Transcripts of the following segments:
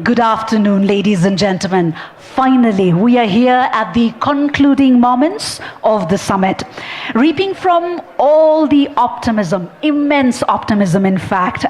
Good afternoon, ladies and gentlemen. Finally, we are here at the concluding moments of the summit, reaping from all the optimism, immense optimism, in fact,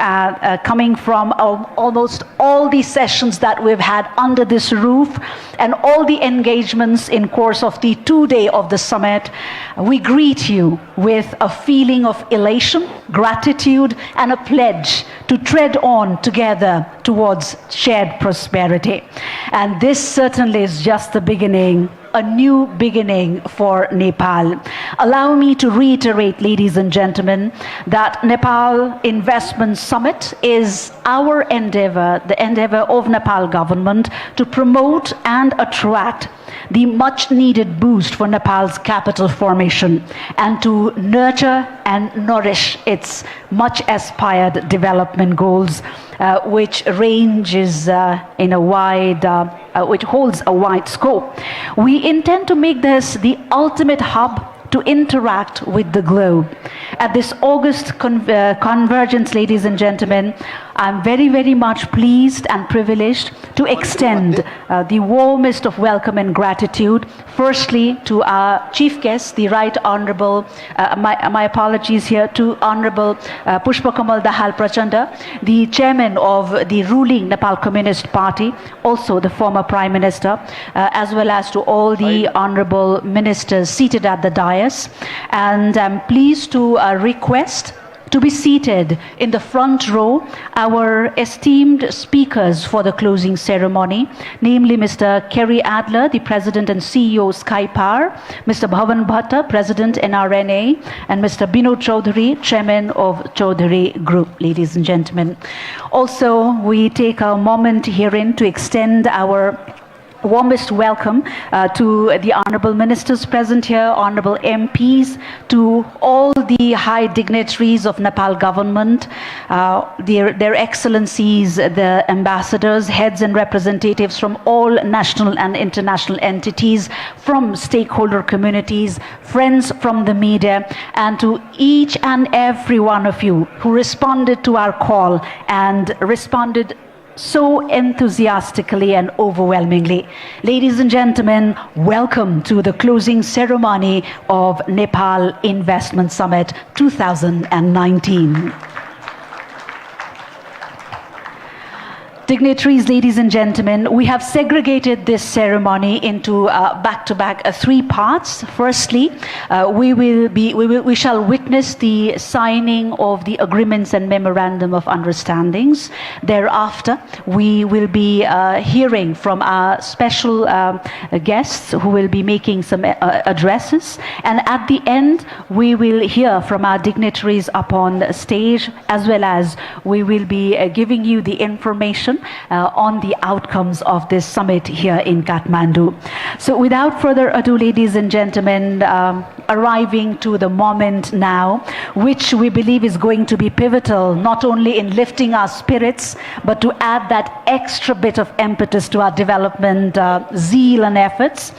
coming from almost all the sessions that we've had under this roof and all the engagements in course of the 2-day of the summit. We greet you with a feeling of elation, gratitude, and a pledge to tread on together towards shared prosperity. And this certainly is just the beginning, a new beginning for Nepal. Allow me to reiterate, ladies and gentlemen, that Nepal Investment Summit is our endeavor, the endeavor of Nepal government to promote and attract the much needed boost for Nepal's capital formation and to nurture and nourish its much aspired development goals, which ranges in a wide, which holds a wide scope. We intend to make this the ultimate hub to interact with the globe. At this August convergence, ladies and gentlemen, I'm very, very much pleased and privileged to extend the warmest of welcome and gratitude, firstly to our chief guest, the Right Honorable, my apologies here, to Honorable Pushpakamal Dahal Prachanda, the chairman of the ruling Nepal Communist Party, also the former Prime Minister, as well as to all the honorable ministers seated at the dais. And I'm pleased to request to be seated in the front row our esteemed speakers for the closing ceremony, namely Mr. Kerry Adler, the President and CEO Sky Power, Mr. Bhavan Bhatta, President NRNA, and Mr. Binod Chaudhary, Chairman of Chaudhary Group, ladies and gentlemen. Also, we take a moment herein to extend our warmest welcome to the honorable ministers present here, honorable MPs, to all the high dignitaries of Nepal government, their excellencies, the ambassadors, heads and representatives from all national and international entities, from stakeholder communities, friends from the media, and to each and every one of you who responded to our call and responded so enthusiastically and overwhelmingly. Ladies and gentlemen, welcome to the closing ceremony of Nepal Investment Summit 2019. Dignitaries, ladies and gentlemen, we have segregated this ceremony into back-to-back 3 parts. Firstly, we shall witness the signing of the agreements and memorandum of understandings. Thereafter, we will be hearing from our special guests who will be making some addresses. And at the end, we will hear from our dignitaries upon the stage, as well as we will be giving you the information on the outcomes of this summit here in Kathmandu. So without further ado, ladies and gentlemen, arriving to the moment now, which we believe is going to be pivotal, not only in lifting our spirits, but to add that extra bit of impetus to our development zeal and efforts.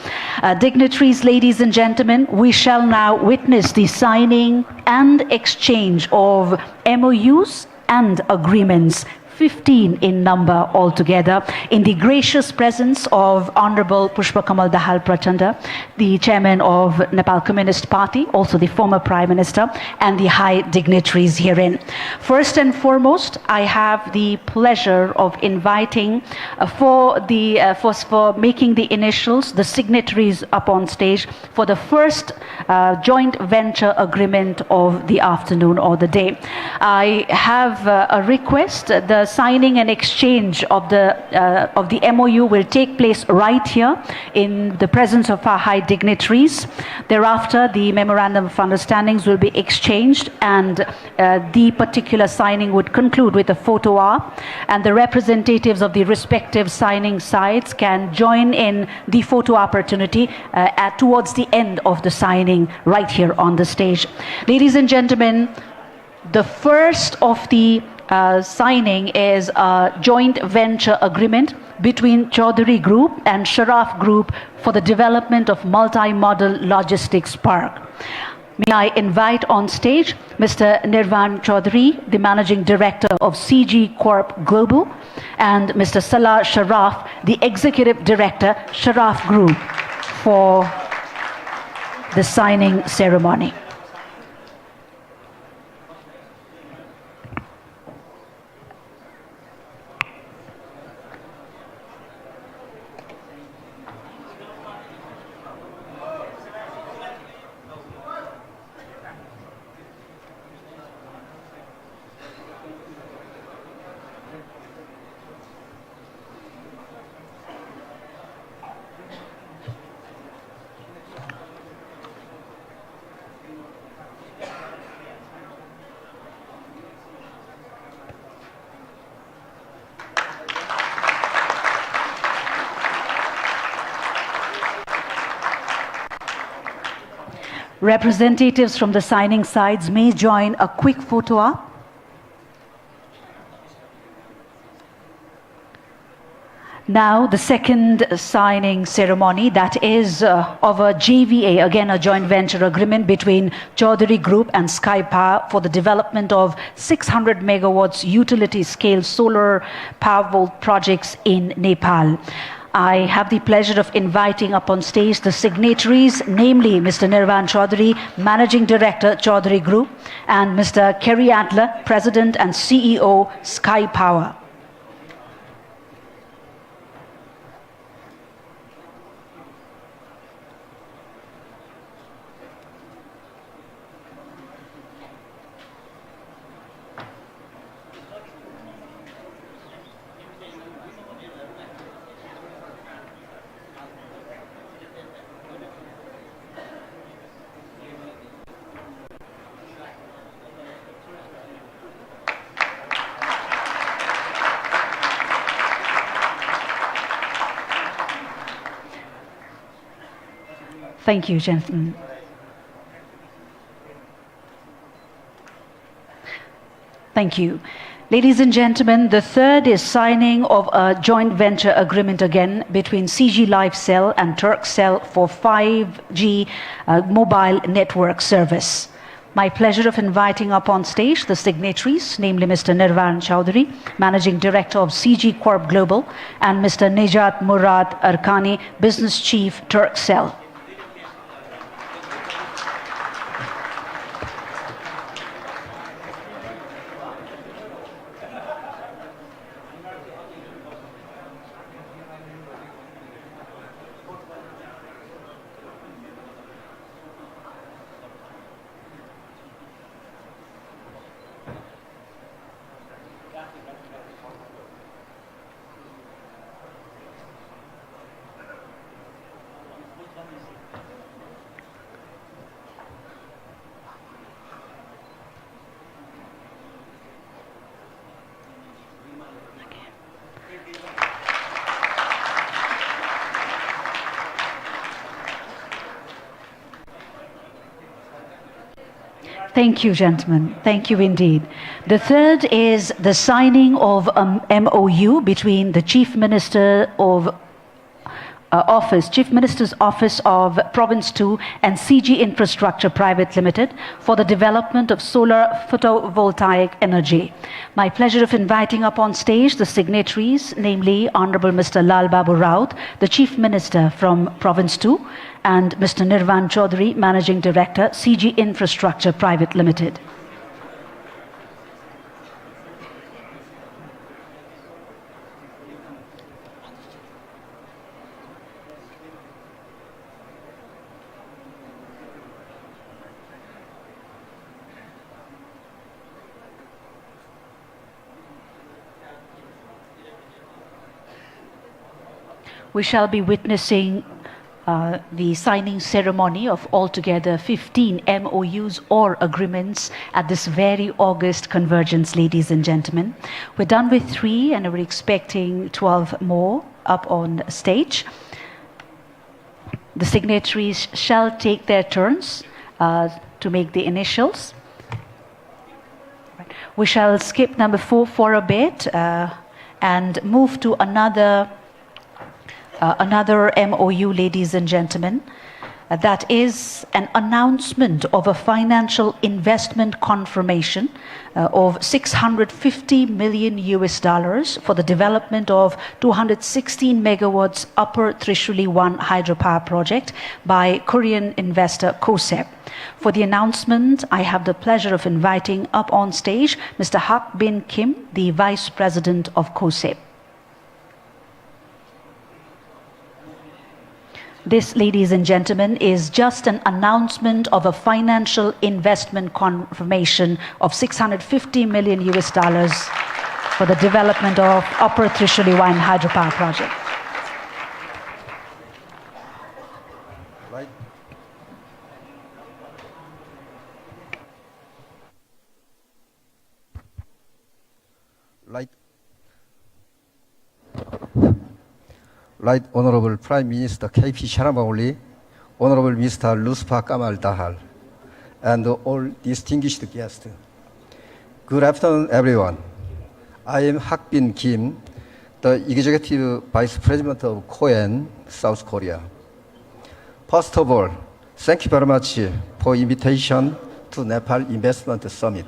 Dignitaries, ladies and gentlemen, we shall now witness the signing and exchange of MOUs and agreements, 15 in number altogether, in the gracious presence of Honorable Pushpakamal Dahal Prachanda, the chairman of Nepal Communist Party, also the former Prime Minister, and the high dignitaries herein. First and foremost, I have the pleasure of inviting for making the initials, the signatories up on stage for the first joint venture agreement of the afternoon or the day. I have a request. The signing and exchange of the MOU will take place right here in the presence of our high dignitaries. Thereafter, the memorandum of understandings will be exchanged, and the particular signing would conclude with a photo op, and the representatives of the respective signing sides can join in the photo opportunity towards the end of the signing right here on the stage. Ladies and gentlemen, the first of the signing is a joint venture agreement between Chaudhary Group and Sharaf Group for the development of multi-modal logistics park. May I invite on stage Mr. Nirvan Chaudhary, the Managing Director of CG Corp Global, and Mr. Salah Sharaf, the Executive Director, Sharaf Group, for the signing ceremony. Representatives from the signing sides may join a quick photo op. Now, the second signing ceremony, that is of a JVA, again a joint venture agreement between Chaudhary Group and Sky Power for the development of 600 megawatts utility-scale solar Powervolt projects in Nepal. I have the pleasure of inviting up on stage the signatories, namely Mr. Nirvan Chaudhary, Managing Director, Chaudhary Group, and Mr. Kerry Adler, President and CEO, Sky Power. Thank you, gentlemen. Thank you. Ladies and gentlemen, the third is signing of a joint venture agreement again between CG Lifecell and Turkcell for 5G mobile network service. My pleasure of inviting up on stage the signatories, namely Mr. Nirvan Chaudhary, Managing Director of CG Corp Global, and Mr. Nejat Murad Arkani, Business Chief, Turkcell. Thank you, gentlemen. Thank you indeed. The third is the signing of MOU between the Chief Minister of Chief Minister's Office of Province 2 and CG Infrastructure Private Limited for the development of solar photovoltaic energy. My pleasure of inviting up on stage the signatories, namely Honorable Mr. Lal Babu Raut, the Chief Minister from Province 2, and Mr. Nirvan Chaudhary, Managing Director, CG Infrastructure Private Limited. We shall be witnessing the signing ceremony of altogether 15 MOUs or agreements at this very August convergence, ladies and gentlemen. We're done with 3 and we're expecting 12 more up on stage. The signatories shall take their turns to make the initials. We shall skip number 4 for a bit and move to another MOU, ladies and gentlemen. That is an announcement of a financial investment confirmation of 650 million US dollars for the development of 216 megawatts Upper Trishuli 1 hydropower project by Korean investor KOSEP. For the announcement, I have the pleasure of inviting up on stage Mr. Hak Bin Kim, the Vice President of KOSEP. This, ladies and gentlemen, is just an announcement of a financial investment confirmation of 650 million US dollars for the development of Upper Trishuli 1 hydropower project. Right Honorable Prime Minister KP Sharma, Honorable Mr. Luspa Kamal Dahal, and all distinguished guests. Good afternoon, everyone. I am Hak Bin Kim, the Executive Vice President of KOEN, South Korea. First of all, thank you very much for invitation to Nepal Investment Summit.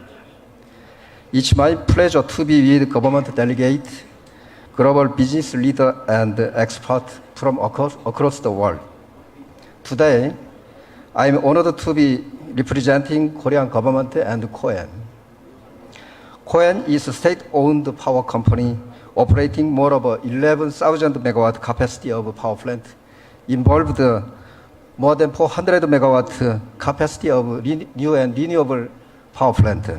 It's my pleasure to be with government delegates, global business leader and expert from across the world. Today, I am honored to be representing Korean government and KOEN. KOEN is a state-owned power company operating more than 11,000 megawatt capacity of power plant, involved more than 400 megawatt capacity of new and renewable power plant.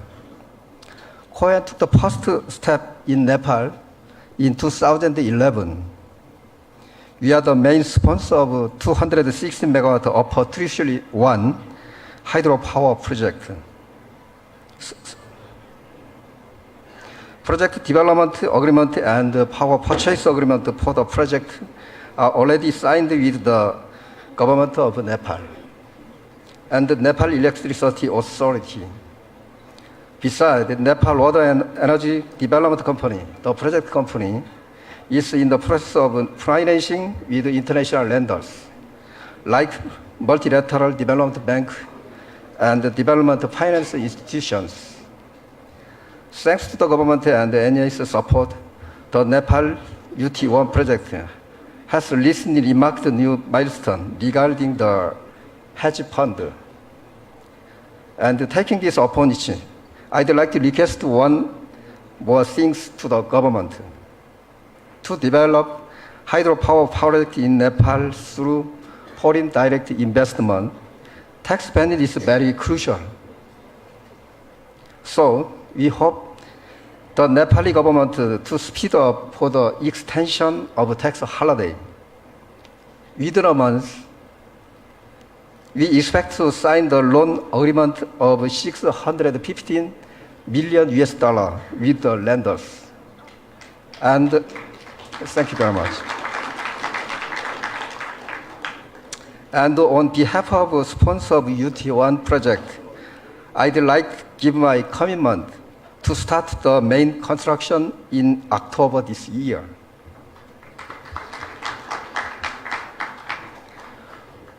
KOEN took the first step in Nepal in 2011. We are the main sponsor of 260 megawatt Upper Trishuli 1 hydropower project. Project development agreement and power purchase agreement for the project are already signed with the government of Nepal and the Nepal Electricity Authority. Besides, the Nepal Water and Energy Development Company, the project company, is in the process of financing with international lenders, like Multilateral Development Bank and development finance institutions. Thanks to the government and the NEA's support, the Nepal UT1 project has recently marked a new milestone regarding the hedge fund. And taking this opportunity, I'd like to request one more things to the government to develop hydropower project in Nepal through foreign direct investment. Tax benefit is very crucial. So we hope the Nepali government to speed up for the extension of tax holiday. Within a month, we expect to sign the loan agreement of 615 million US dollar with the lenders. And thank you very much. And on behalf of sponsor of UT1 project, I'd like to give my commitment to start the main construction in October this year.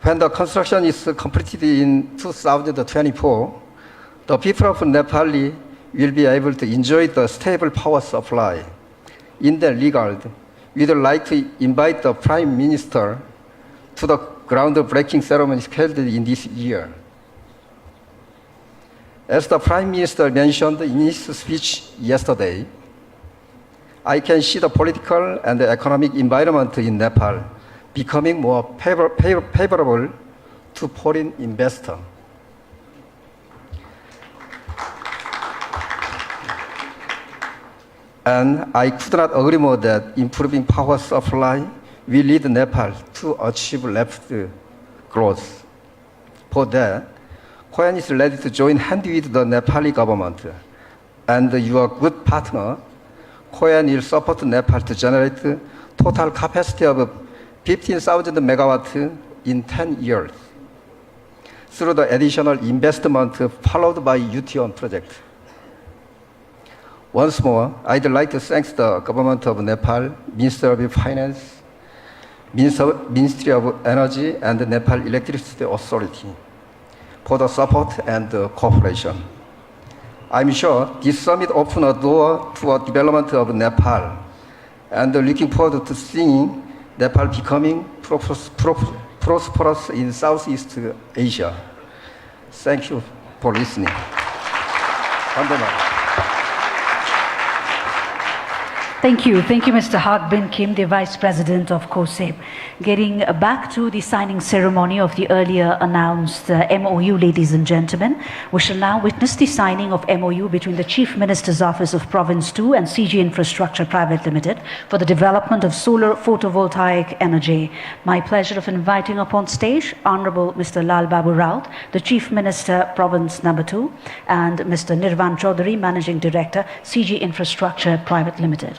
When the construction is completed in 2024, the people of Nepal will be able to enjoy the stable power supply. In that regard, we would like to invite the Prime Minister to the groundbreaking ceremony held in this year. As the Prime Minister mentioned in his speech yesterday, I can see the political and the economic environment in Nepal becoming more favorable to foreign investors. And I could not agree more that improving power supply will lead Nepal to achieve rapid growth. For that, KOEN is ready to join hands with the Nepali government and your good partner. KOEN will support Nepal to generate total capacity of 15,000 megawatt in 10 years through the additional investment followed by UT1 project. Once more, I'd like to thank the government of Nepal, Minister of Finance, Ministry of Energy and the Nepal Electricity Authority for the support and cooperation. I'm sure this summit opened a door to a development of Nepal, and looking forward to seeing Nepal becoming prosperous in Southeast Asia. Thank you for listening. Thank you, Mr. Hak Bin Kim, the Vice President of COSEP. Getting back to the signing ceremony of the earlier announced MOU, ladies and gentlemen, we shall now witness the signing of MOU between the Chief Minister's Office of Province 2 and CG Infrastructure Private Limited for the development of solar photovoltaic energy. My pleasure of inviting upon stage Honorable Mr. Lal Babu Raut, the Chief Minister, Province number 2, and Mr. Nirvan Chaudhary, Managing Director, CG Infrastructure Private Limited.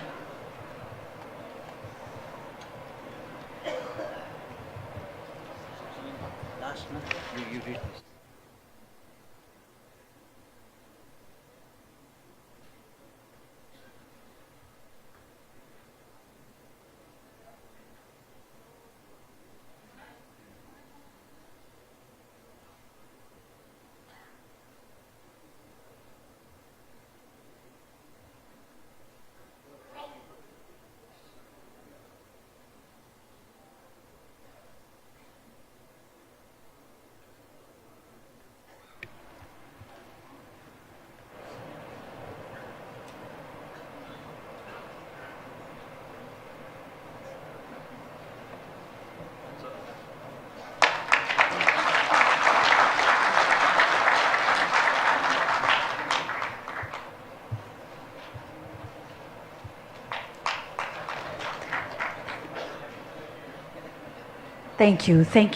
Thank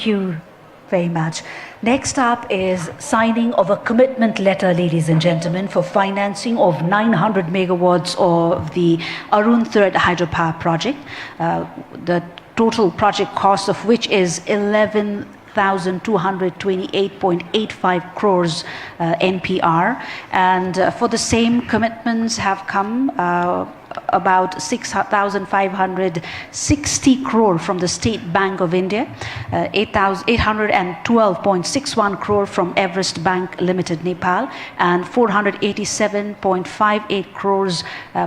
you very much. Next up is signing of a commitment letter, ladies and gentlemen, for financing of 900 megawatts of the Arun 3rd hydropower project. The total project cost of which is 11,228.85 crores NPR. And for the same commitments have come about 6,560 crore from the State Bank of India, 812.61 crore from Everest Bank Limited, Nepal, and 487.58 crores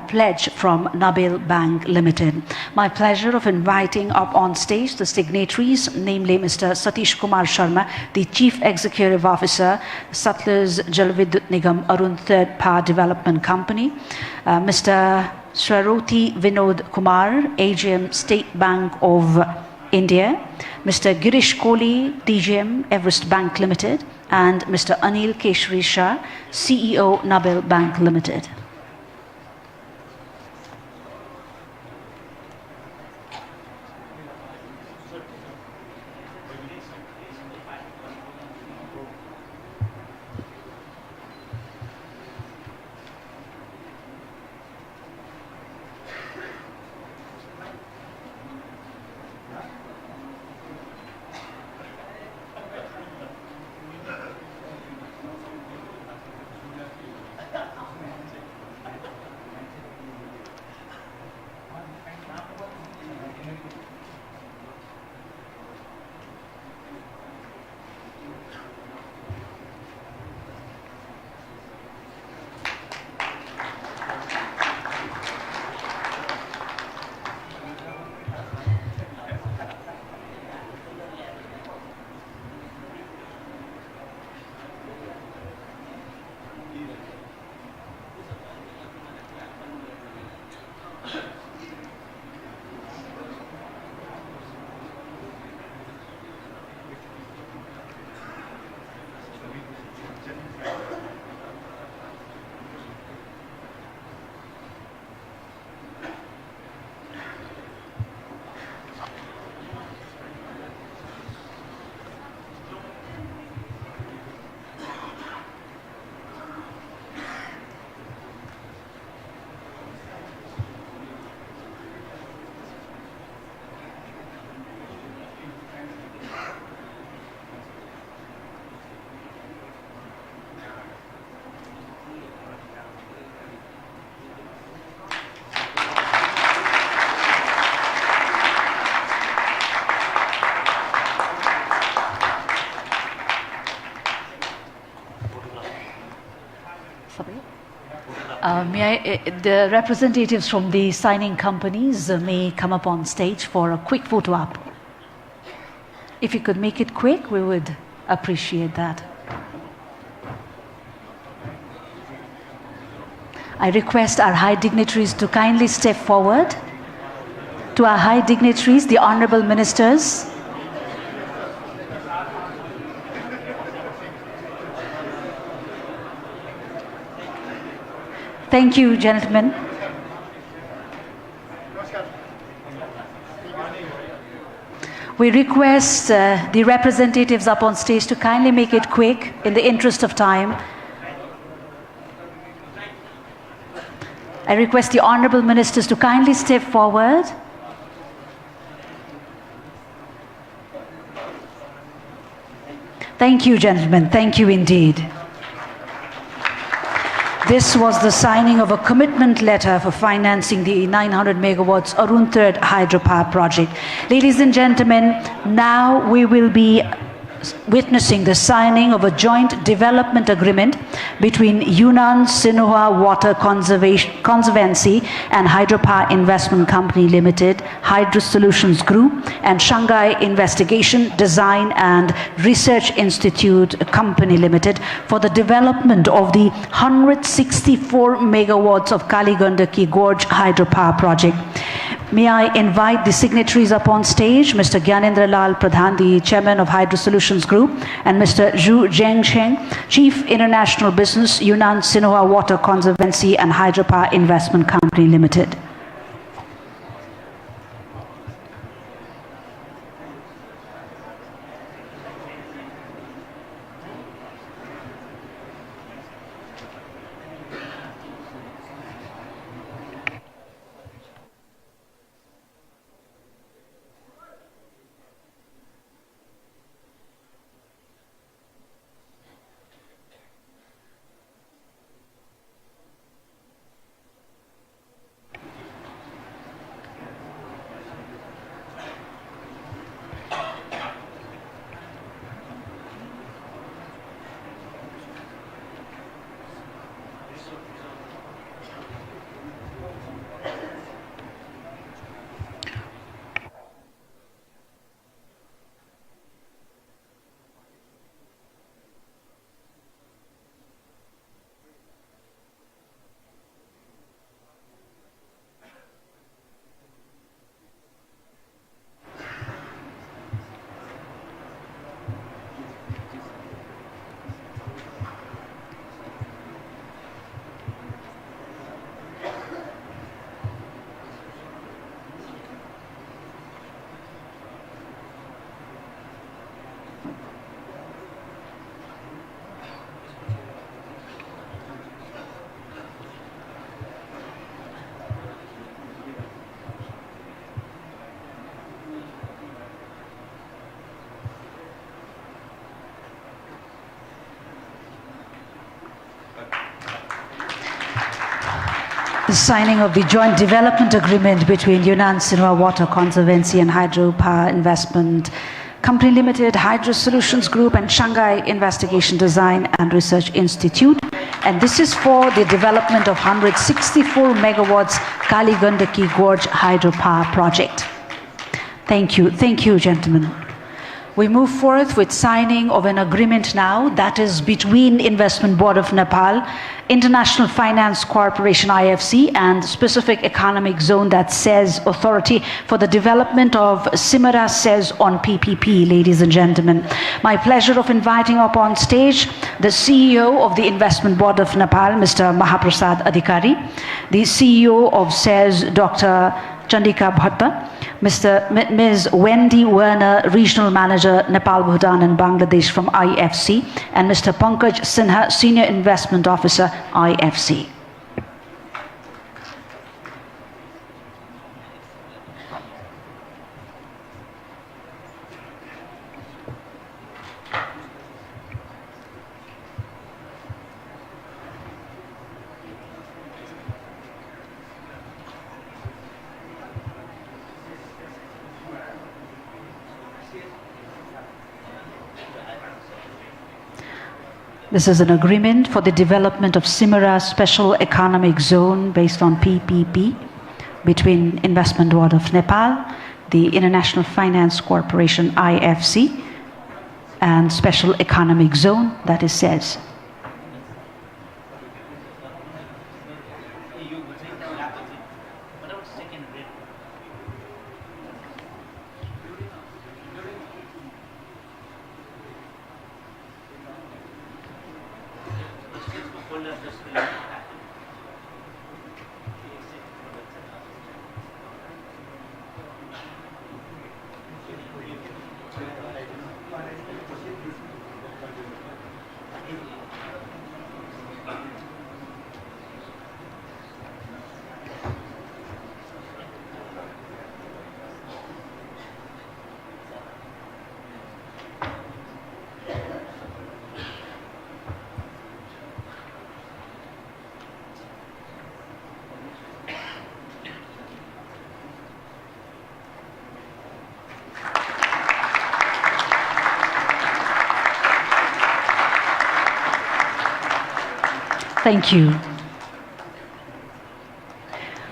pledge from Nabil Bank Limited. My pleasure of inviting up on stage the signatories, namely Mr. Satish Kumar Sharma, the Chief Executive Officer, Sutlej Jal Vidyut Nigam Arun 3rd Power Development Company, Mr. Swaroti Vinod Kumar, AGM State Bank of India, Mr. Girish Kohli, DGM Everest Bank Limited, and Mr. Anil Keshri Shah, CEO Nabil Bank Limited. The representatives from the signing companies may come up on stage for a quick photo op. If you could make it quick, we would appreciate that. I request our high dignitaries to kindly step forward. To our high dignitaries, the honorable ministers. Thank you, gentlemen. We request the representatives up on stage to kindly make it quick in the interest of time. I request the honorable ministers to kindly step forward. Thank you, gentlemen. Thank you indeed. This was the signing of a commitment letter for financing the 900 megawatts Arun 3rd hydropower project. Ladies and gentlemen, now we will be witnessing the signing of a joint development agreement between Yunnan Sinhua Water Conservancy and Hydropower Investment Company Limited, Hydro Solutions Group, and Shanghai Investigation, Design and Research Institute Company Limited for the development of the 164 megawatts of Kaligandaki Gorge hydropower project. May I invite the signatories up on stage, Mr. Gyanendra Lal Pradhan, the Chairman of Hydro Solutions Group, and Mr. Zhu Zhengsheng, Chief International Business, Yunnan Sinhua Water Conservancy and Hydropower Investment Company Limited. The signing of the joint development agreement between Yunnan Sinhua Water Conservancy and Hydropower Investment Company Limited, Hydro Solutions Group, and Shanghai Investigation, Design and Research Institute. And this is for the development of 164 megawatts Kaligandaki Gorge hydropower project. Thank you, gentlemen. We move forth with signing of an agreement now that is between Investment Board of Nepal, International Finance Corporation IFC, and Specific Economic Zone, that says authority for the development of Simara says on PPP, ladies and gentlemen. My pleasure of inviting up on stage the CEO of the Investment Board of Nepal, Mr. Mahaprasad Adhikari, the CEO of says Dr. Chandika Bhatta, Ms. Wendy Werner, Regional Manager, Nepal, Bhutan and Bangladesh from IFC, and Mr. Pankaj Sinha, Senior Investment Officer, IFC. This is an agreement for the development of Simara Special Economic Zone based on PPP between Investment Board of Nepal, the International Finance Corporation IFC, and Special Economic Zone, that is SEZ. Thank you.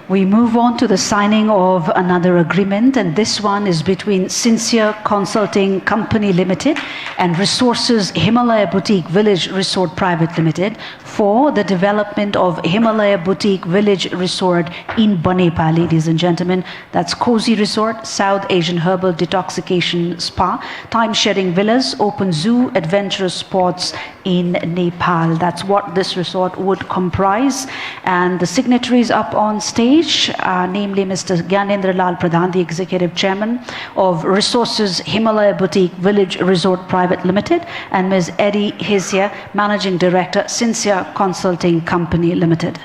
We move on to the signing of another agreement, and this one is between Sincere Consulting Company Limited and Resources Himalaya Boutique Village Resort Private Limited for the development of Himalaya Boutique Village Resort in Banepa, ladies and gentlemen. That's Cozy Resort, South Asian Herbal Detoxification Spa, time-sharing villas, open zoo, adventurous sports in Nepal. That's what this resort would comprise. And the signatories up on stage, namely Mr. Gyanendra Lal Pradhan, the Executive Chairman of Resources Himalaya Boutique Village Resort Private Limited, and Ms. Eddie Hisia, Managing Director, Sincere Consulting Company Limited.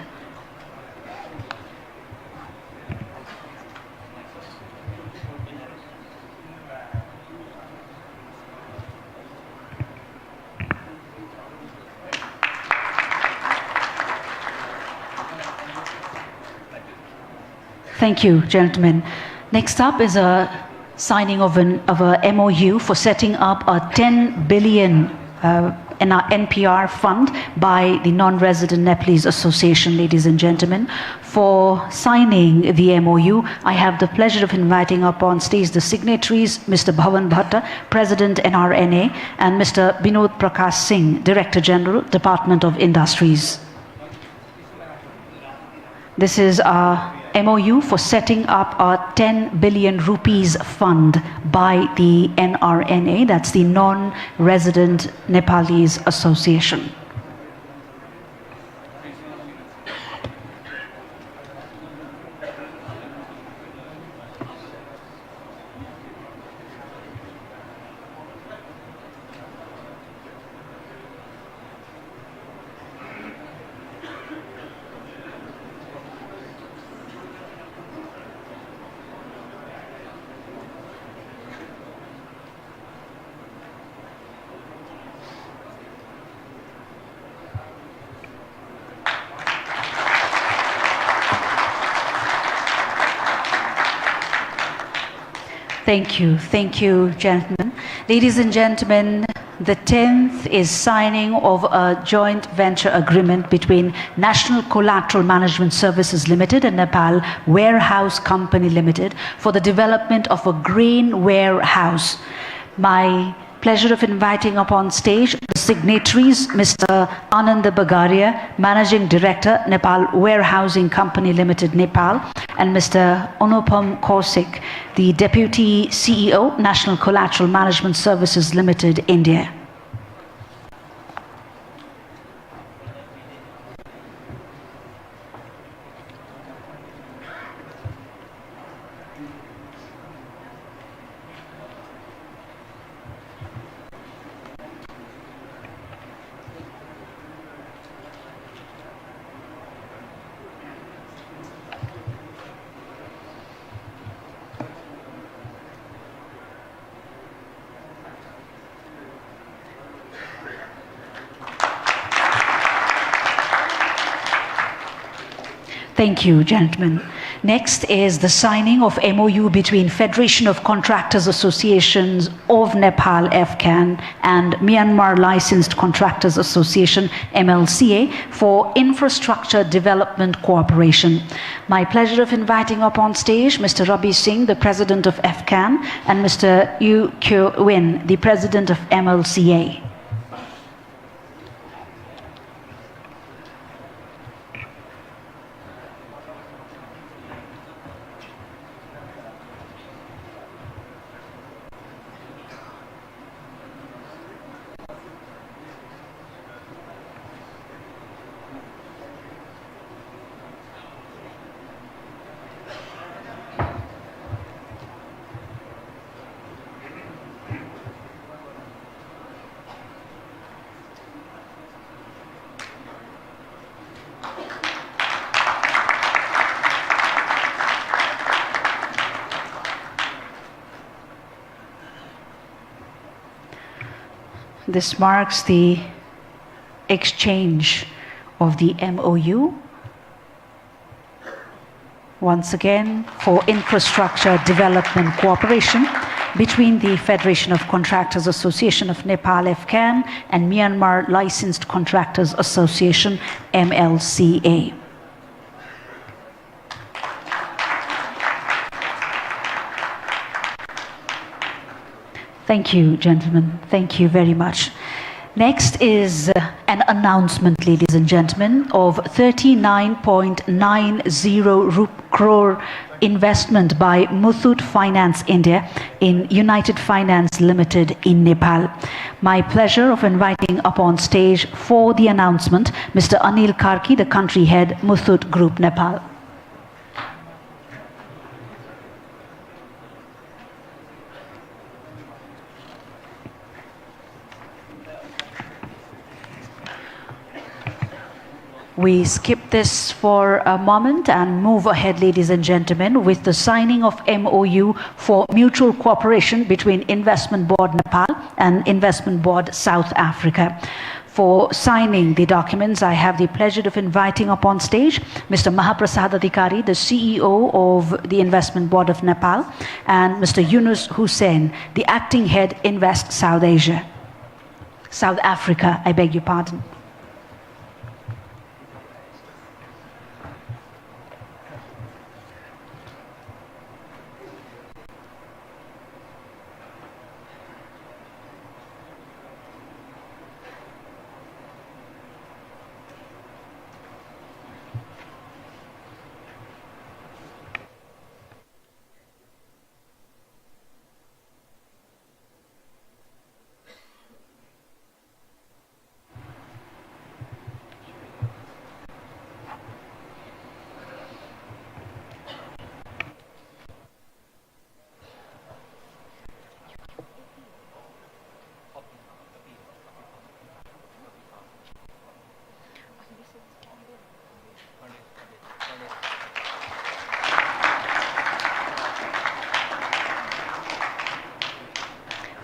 Thank you, gentlemen. Next up is a signing of a MOU for setting up a 10 billion NPR fund by the Non-Resident Nepalese Association, ladies and gentlemen. For signing the MOU, I have the pleasure of inviting up on stage the signatories, Mr. Bhavan Bhatta, President NRNA, and Mr. Binod Prakash Singh, Director General, Department of Industries. This is a MOU for setting up a 10 billion rupees fund by the NRNA, that's the Non-Resident Nepalese Association. Thank you, gentlemen. Ladies and gentlemen, the 10th is signing of a joint venture agreement between National Collateral Management Services Limited and Nepal Warehouse Company Limited for the development of a grain warehouse. My pleasure of inviting up on stage the signatories, Mr. Ananda Bagaria, Managing Director, Nepal Warehousing Company Limited, Nepal, and Mr. Anupam Kaushik, the Deputy CEO, National Collateral Management Services Limited, India. Thank you, gentlemen. Next is the signing of MOU between Federation of Contractors Associations of Nepal FCAN and Myanmar Licensed Contractors Association MLCA for infrastructure development cooperation. My pleasure of inviting up on stage Mr. Rabi Singh, the President of FCAN, and Mr. Yu Kyo Win, the President of MLCA. This marks the exchange of the MOU, once again for infrastructure development cooperation between the Federation of Contractors Association of Nepal FCAN and Myanmar Licensed Contractors Association MLCA. Thank you, gentlemen. Thank you very much. Next is an announcement, ladies and gentlemen, of 39.90 crore investment by Muthoot Finance India in United Finance Limited in Nepal. My pleasure of inviting up on stage for the announcement Mr. Anil Karki, the country head, Muthoot Group, Nepal. We skip this for a moment and move ahead, ladies and gentlemen, with the signing of MOU for mutual cooperation between Investment Board Nepal and Investment Board South Africa. For signing the documents, I have the pleasure of inviting up on stage Mr. Mahaprasad Adhikari, the CEO of the Investment Board of Nepal, and Mr. Yunus Hussain, the acting head Invest South Africa, I beg your pardon.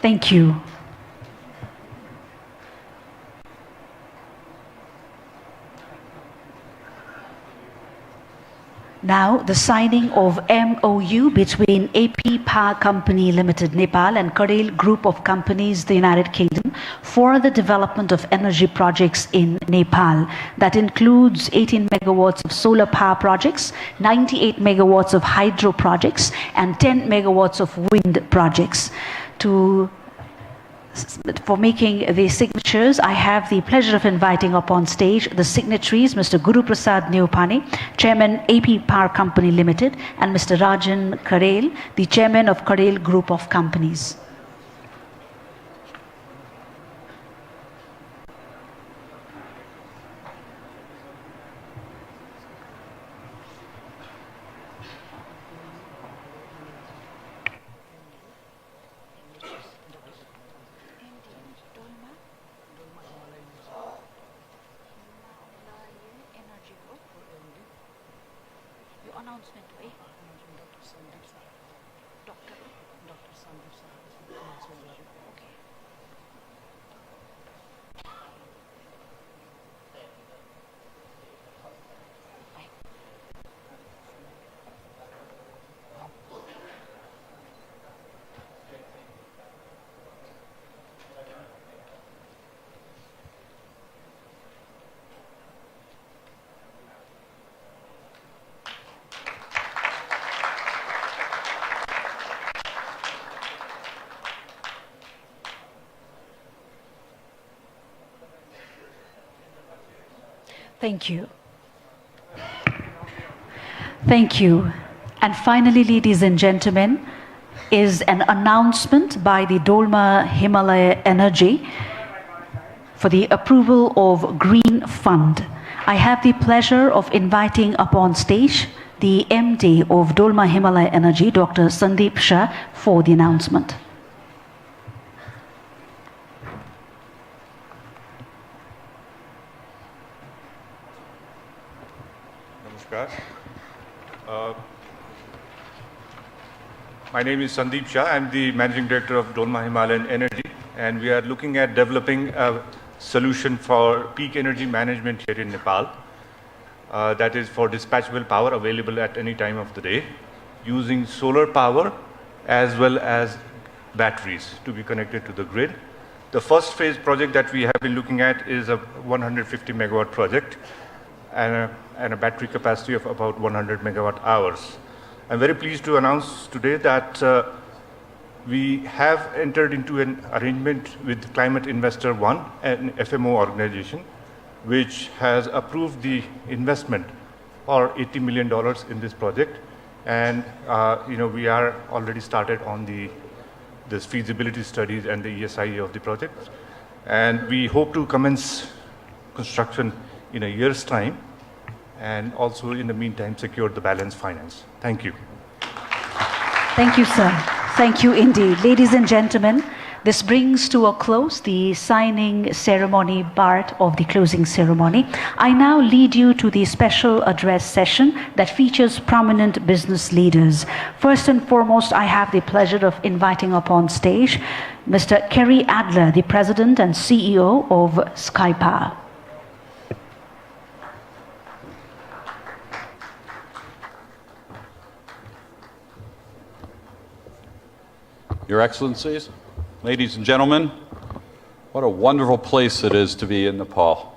Thank you. Now, the signing of MOU between AP Power Company Limited, Nepal and Karel Group of Companies, the United Kingdom, for the development of energy projects in Nepal. That includes 18 megawatts of solar power projects, 98 megawatts of hydro projects, and 10 megawatts of wind projects. For making the signatures, I have the pleasure of inviting up on stage the signatories, Mr. Guru Prasad Neopane, Chairman AP Power Company Limited, and Mr. Rajan Karel, the Chairman of Karel Group of Companies. Thank you. Thank you. And finally, ladies and gentlemen, is an announcement by the Dolma Himalaya Energy for the approval of Green Fund. I have the pleasure of inviting upon stage the MD of Dolma Himalaya Energy, Dr. Sandeep Shah, for the announcement. Namaskar. My name is Sandeep Shah. I'm the Managing Director of Dolma Himalayan Energy, and we are looking at developing a solution for peak energy management here in Nepal. That is for dispatchable power available at any time of the day, using solar power as well as batteries to be connected to the grid. The first phase project that we have been looking at is a 150 megawatt project and a battery capacity of about 100 megawatt hours. I'm very pleased to announce today that we have entered into an arrangement with Climate Investor One, an FMO organization, which has approved the investment for $80 million in this project. And we are already started on this feasibility studies and the ESIA of the project. And we hope to commence construction in a year's time, and also in the meantime secure the balance finance. Thank you. Thank you, sir. Thank you indeed. Ladies and gentlemen, this brings to a close the signing ceremony part of the closing ceremony. I now lead you to the special address session that features prominent business leaders. First and foremost, I have the pleasure of inviting upon stage Mr. Kerry Adler, the President and CEO of SkyPower. Your Excellencies, ladies and gentlemen, what a wonderful place it is to be in Nepal.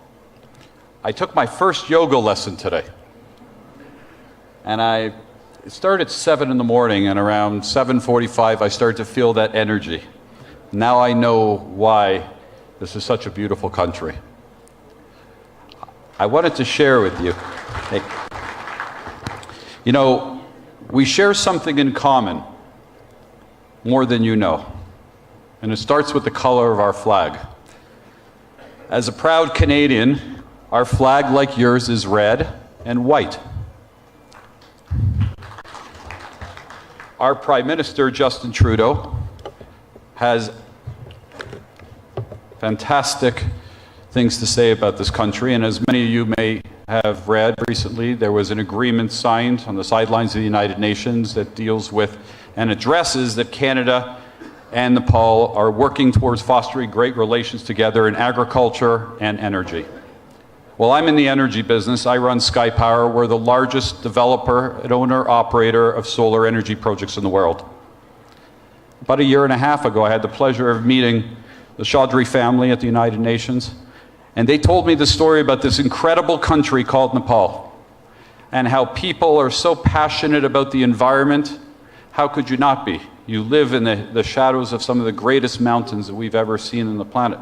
I took my first yoga lesson today, and it started at 7 in the morning, and around 7:45 I started to feel that energy. Now I know why this is such a beautiful country. I wanted to share with you, we share something in common more than you know. And it starts with the color of our flag. As a proud Canadian, our flag, like yours, is red and white. Our Prime Minister, Justin Trudeau, has fantastic things to say about this country, and as many of you may have read recently, there was an agreement signed on the sidelines of the United Nations that deals with and addresses that Canada and Nepal are working towards fostering great relations together in agriculture and energy. Well, I'm in the energy business. I run SkyPower. We're the largest developer and owner-operator of solar energy projects in the world. About a year and a half ago, I had the pleasure of meeting the Chaudhry family at the United Nations, and they told me the story about this incredible country called Nepal, and how people are so passionate about the environment. How could you not be? You live in the shadows of some of the greatest mountains that we've ever seen on the planet.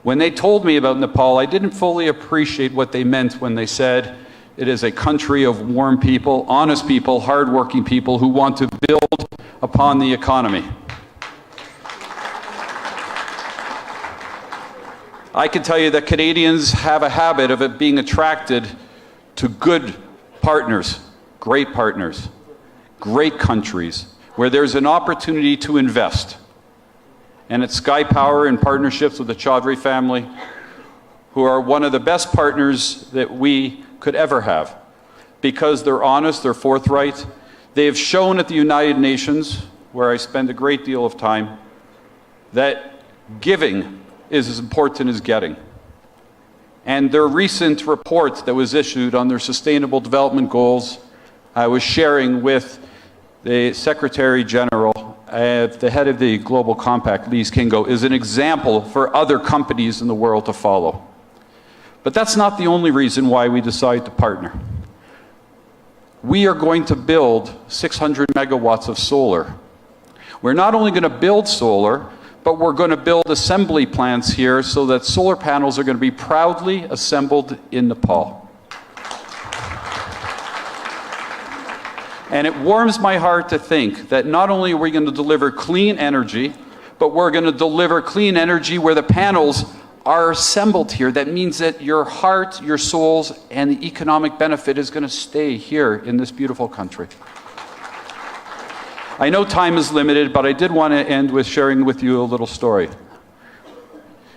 When they told me about Nepal, I didn't fully appreciate what they meant when they said it is a country of warm people, honest people, hardworking people who want to build upon the economy. I can tell you that Canadians have a habit of it being attracted to good partners, great countries, where there's an opportunity to invest. And at SkyPower, in partnerships with the Chaudhry family, who are one of the best partners that we could ever have, because they're honest, they're forthright. They have shown at the United Nations, where I spend a great deal of time, that giving is as important as getting. And their recent report that was issued on their Sustainable Development Goals, I was sharing with the Secretary General, the head of the Global Compact, Lise Kingo, is an example for other companies in the world to follow. But that's not the only reason why we decided to partner. We are going to build 600 megawatts of solar. We're not only going to build solar, but we're going to build assembly plants here so that solar panels are going to be proudly assembled in Nepal. And it warms my heart to think that not only are we going to deliver clean energy, but we're going to deliver clean energy where the panels are assembled here. That means that your heart, your souls, and the economic benefit is going to stay here in this beautiful country. I know time is limited, but I did want to end with sharing with you a little story.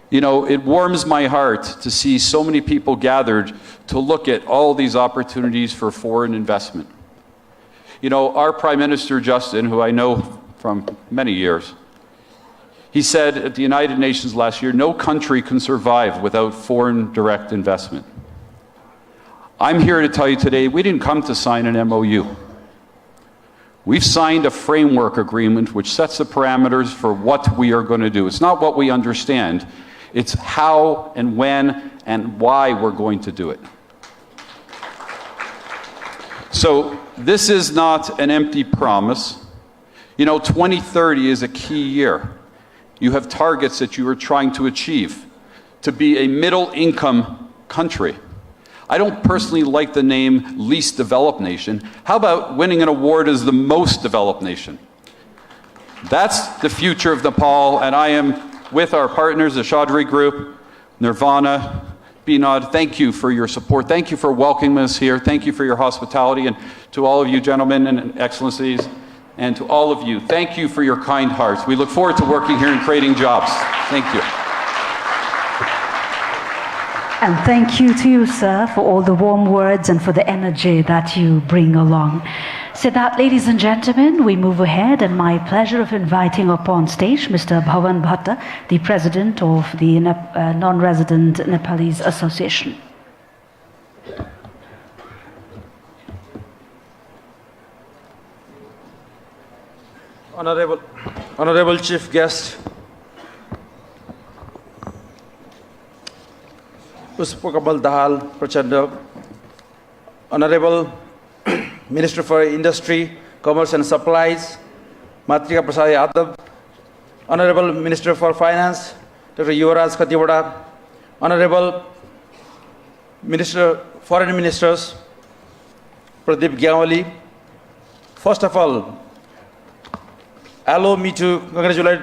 You know, it warms my heart to see so many people gathered to look at all these opportunities for foreign investment. You know, our Prime Minister, Justin, who I know from many years, he said at the United Nations last year, no country can survive without foreign direct investment. I'm here to tell you today, we didn't come to sign an MOU. We've signed a framework agreement which sets the parameters for what we are going to do. It's not what we understand, it's how and when and why we're going to do it. So this is not an empty promise. You know, 2030 is a key year. You have targets that you are trying to achieve, to be a middle-income country. I don't personally like the name least developed nation. How about winning an award as the most developed nation? That's the future of Nepal, and I am with our partners, the Chaudhry Group, Nirvana, Binod, thank you for your support. Thank you for welcoming us here. Thank you for your hospitality. And to all of you gentlemen and excellencies, and to all of you, thank you for your kind hearts. We look forward to working here and creating jobs. Thank you. And thank you to you, sir, for all the warm words and for the energy that you bring along. So that, ladies and gentlemen, we move ahead, and my pleasure of inviting up on stage Mr. Bhavan Bhatta, the president of the Non-Resident Nepalese Association. Honorable Chief Guest, Pushpakamal Dahal Prachanda, Honorable Minister for Industry, Commerce and Supplies, Matrika Prasad Yadav, Honorable Minister for Finance, Dr. Yuvraj Khatiwada, Honorable Foreign Ministers, Pradeep Gyawali. First of all, allow me to congratulate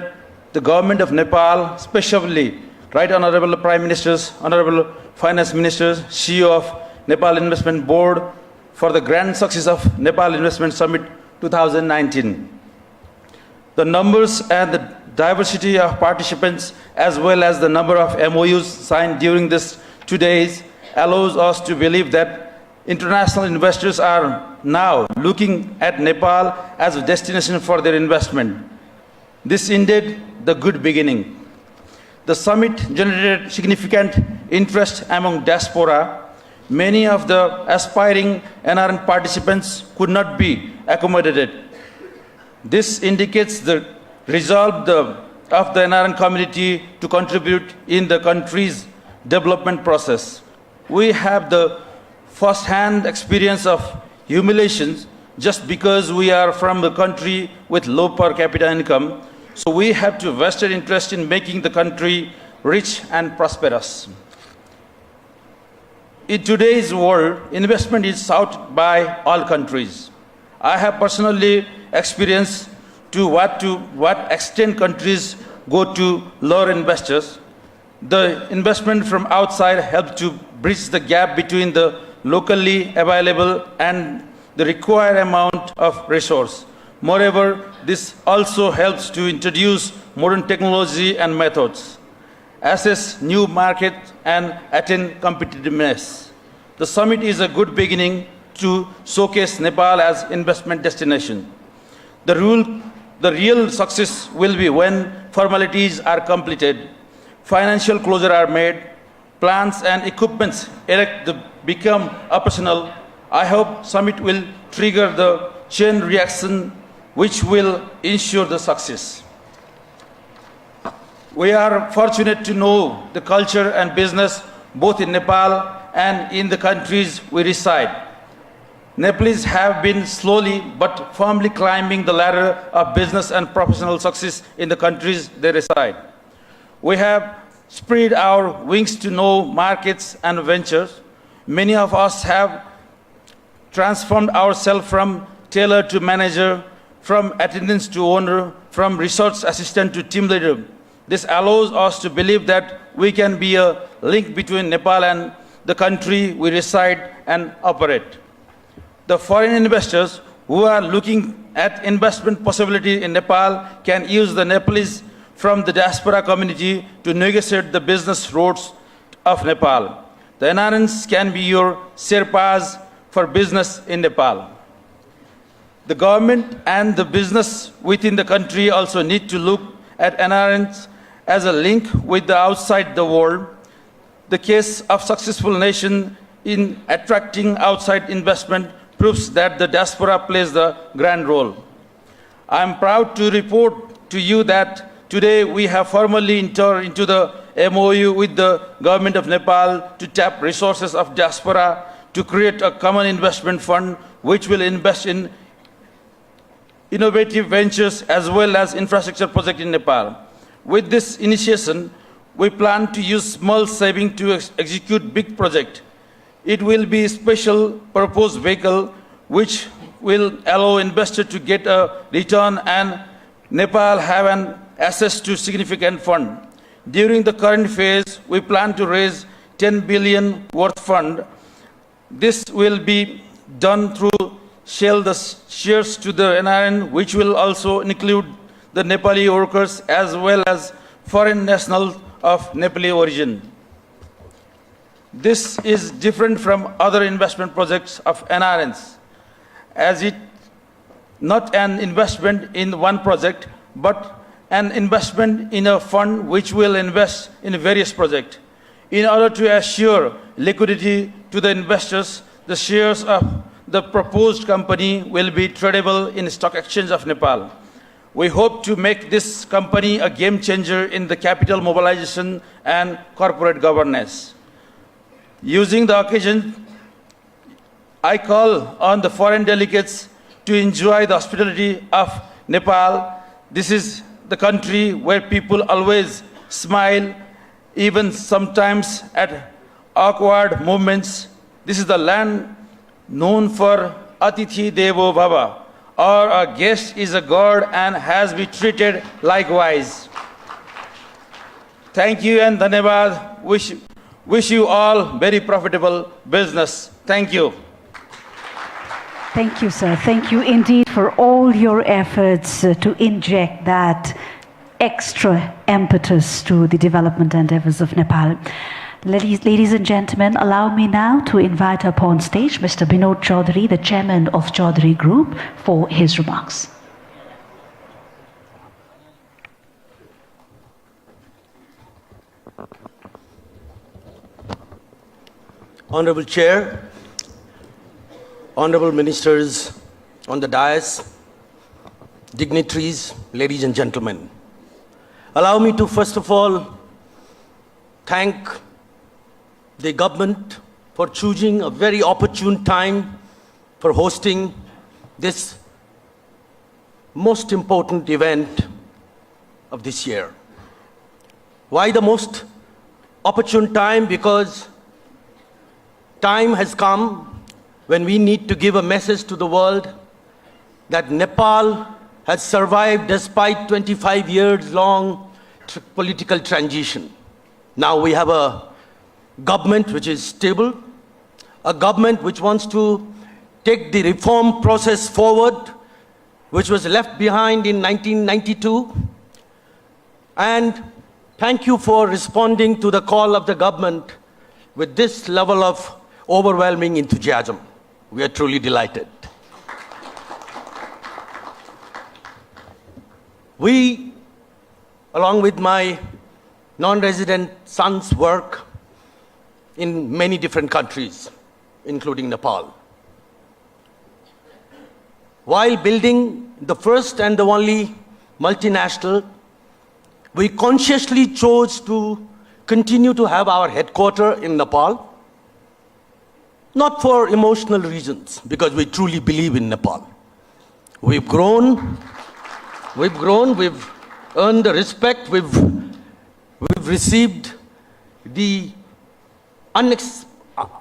the government of Nepal, especially Right Honorable Prime Ministers, Honorable Finance Ministers, CEO of Nepal Investment Board, for the grand success of Nepal Investment Summit 2019. The numbers and the diversity of participants, as well as the number of MOUs signed during this 2 days, allows us to believe that international investors are now looking at Nepal as a destination for their investment. This is indeed the good beginning. The summit generated significant interest among diaspora. Many of the aspiring NRN participants could not be accommodated. This indicates the resolve of the NRN community to contribute in the country's development process. We have the first-hand experience of humiliations just because we are from a country with low per capita income. So we have to vested interest in making the country rich and prosperous. In today's world, investment is sought by all countries. I have personally experienced to what extent countries go to lure investors. The investment from outside helps to bridge the gap between the locally available and the required amount of resource. Moreover, this also helps to introduce modern technology and methods, assess new markets, and attain competitiveness. The summit is a good beginning to showcase Nepal as investment destination. The real success will be when formalities are completed, financial closure are made, plants and equipments become operational. I hope summit will trigger the chain reaction which will ensure the success. We are fortunate to know the culture and business both in Nepal and in the countries we reside. Nepalese have been slowly but firmly climbing the ladder of business and professional success in the countries they reside. We have spread our wings to know markets and ventures. Many of us have transformed ourselves from tailor to manager, from attendant to owner, from research assistant to team leader. This allows us to believe that we can be a link between Nepal and the country we reside and operate. The foreign investors who are looking at investment possibility in Nepal can use the Nepalese from the diaspora community to negotiate the business routes of Nepal. The NRNs can be your Sherpas for business in Nepal. The government and the business within the country also need to look at NRNs as a link with the outside the world. The case of successful nation in attracting outside investment proves that the diaspora plays the grand role. I am proud to report to you that today we have formally entered into the MOU with the government of Nepal to tap resources of diaspora to create a common investment fund which will invest in innovative ventures as well as infrastructure projects in Nepal. With this initiation, we plan to use small savings to execute big projects. It will be a special purpose vehicle which will allow investors to get a return and Nepal have an access to significant fund. During the current phase, we plan to raise 10 billion worth fund. This will be done through sell the shares to the NRN, which will also include the Nepali workers as well as foreign nationals of Nepali origin. This is different from other investment projects of NRNs, as it not an investment in one project, but an investment in a fund which will invest in various projects. In order to assure liquidity to the investors, the shares of the proposed company will be tradable in the stock exchange of Nepal. We hope to make this company a game changer in the capital mobilization and corporate governance. Using the occasion, I call on the foreign delegates to enjoy the hospitality of Nepal. This is the country where people always smile, even sometimes at awkward moments. This is the land known for Atithi Devo Bhava, or a guest is a god and has been treated likewise. Thank you and dhanyavad. Wish you all very profitable business. Thank you. Thank you, sir. Thank you indeed for all your efforts to inject that extra impetus to the development endeavors of Nepal. Ladies and gentlemen, allow me now to invite up on stage Mr. Binod Chaudhary, the chairman of Chaudhary Group, for his remarks. Honorable Chair, Honorable Ministers on the dais, dignitaries, ladies and gentlemen. Allow me to first of all thank the government for choosing a very opportune time for hosting this most important event of this year. Why the most opportune time? Because time has come when we need to give a message to the world that Nepal has survived despite 25 years long political transition. Now we have a government which is stable, a government which wants to take the reform process forward, which was left behind in 1992. And thank you for responding to the call of the government with this level of overwhelming enthusiasm. We are truly delighted. We, along with my non-resident sons, work in many different countries, including Nepal. While building the first and the only multinational, we consciously chose to continue to have our headquarters in Nepal, not for emotional reasons, because we truly believe in Nepal. We've grown, we've earned the respect, we've received the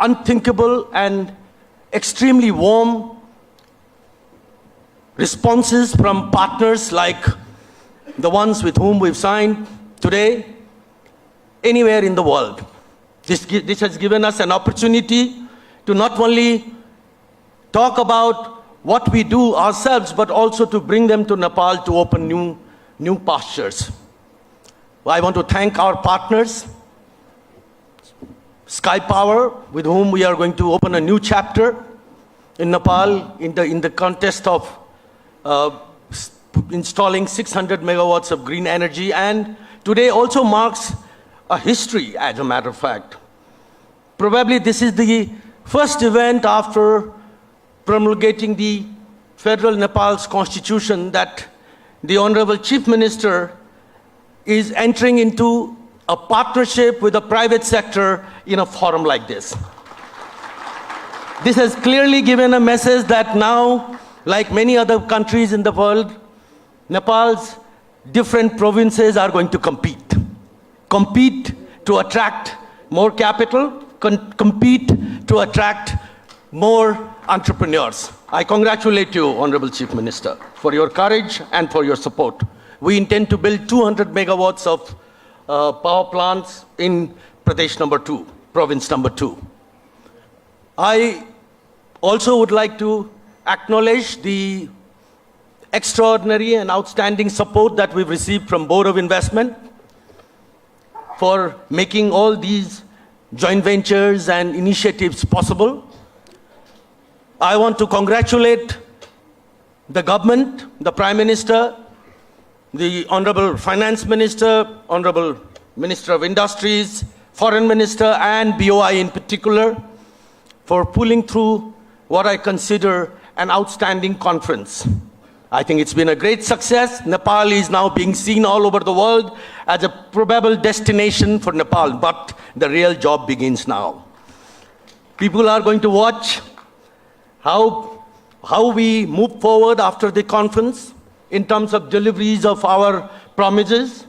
unthinkable and extremely warm responses from partners like the ones with whom we've signed today, anywhere in the world. This has given us an opportunity to not only talk about what we do ourselves, but also to bring them to Nepal to open new pastures. I want to thank our partners, Sky Power, with whom we are going to open a new chapter in Nepal in the contest of installing 600 megawatts of green energy, and today also marks a history, as a matter of fact. Probably this is the first event after promulgating the federal Nepal's constitution that the Honorable Chief Minister is entering into a partnership with the private sector in a forum like this. This has clearly given a message that now, like many other countries in the world, Nepal's different provinces are going to compete to attract more capital, compete to attract more entrepreneurs. I congratulate you, Honorable Chief Minister, for your courage and for your support. We intend to build 200 megawatts of power plants in Pradesh number 2, province number 2. I also would like to acknowledge the extraordinary and outstanding support that we've received from Board of Investment for making all these joint ventures and initiatives possible. I want to congratulate the government, the Prime Minister, the Honorable Finance Minister, Honorable Minister of Industries, Foreign Minister, and BOI in particular, for pulling through what I consider an outstanding conference. I think it's been a great success. Nepal is now being seen all over the world as a probable destination for Nepal, but the real job begins now. People are going to watch how we move forward after the conference in terms of deliveries of our promises,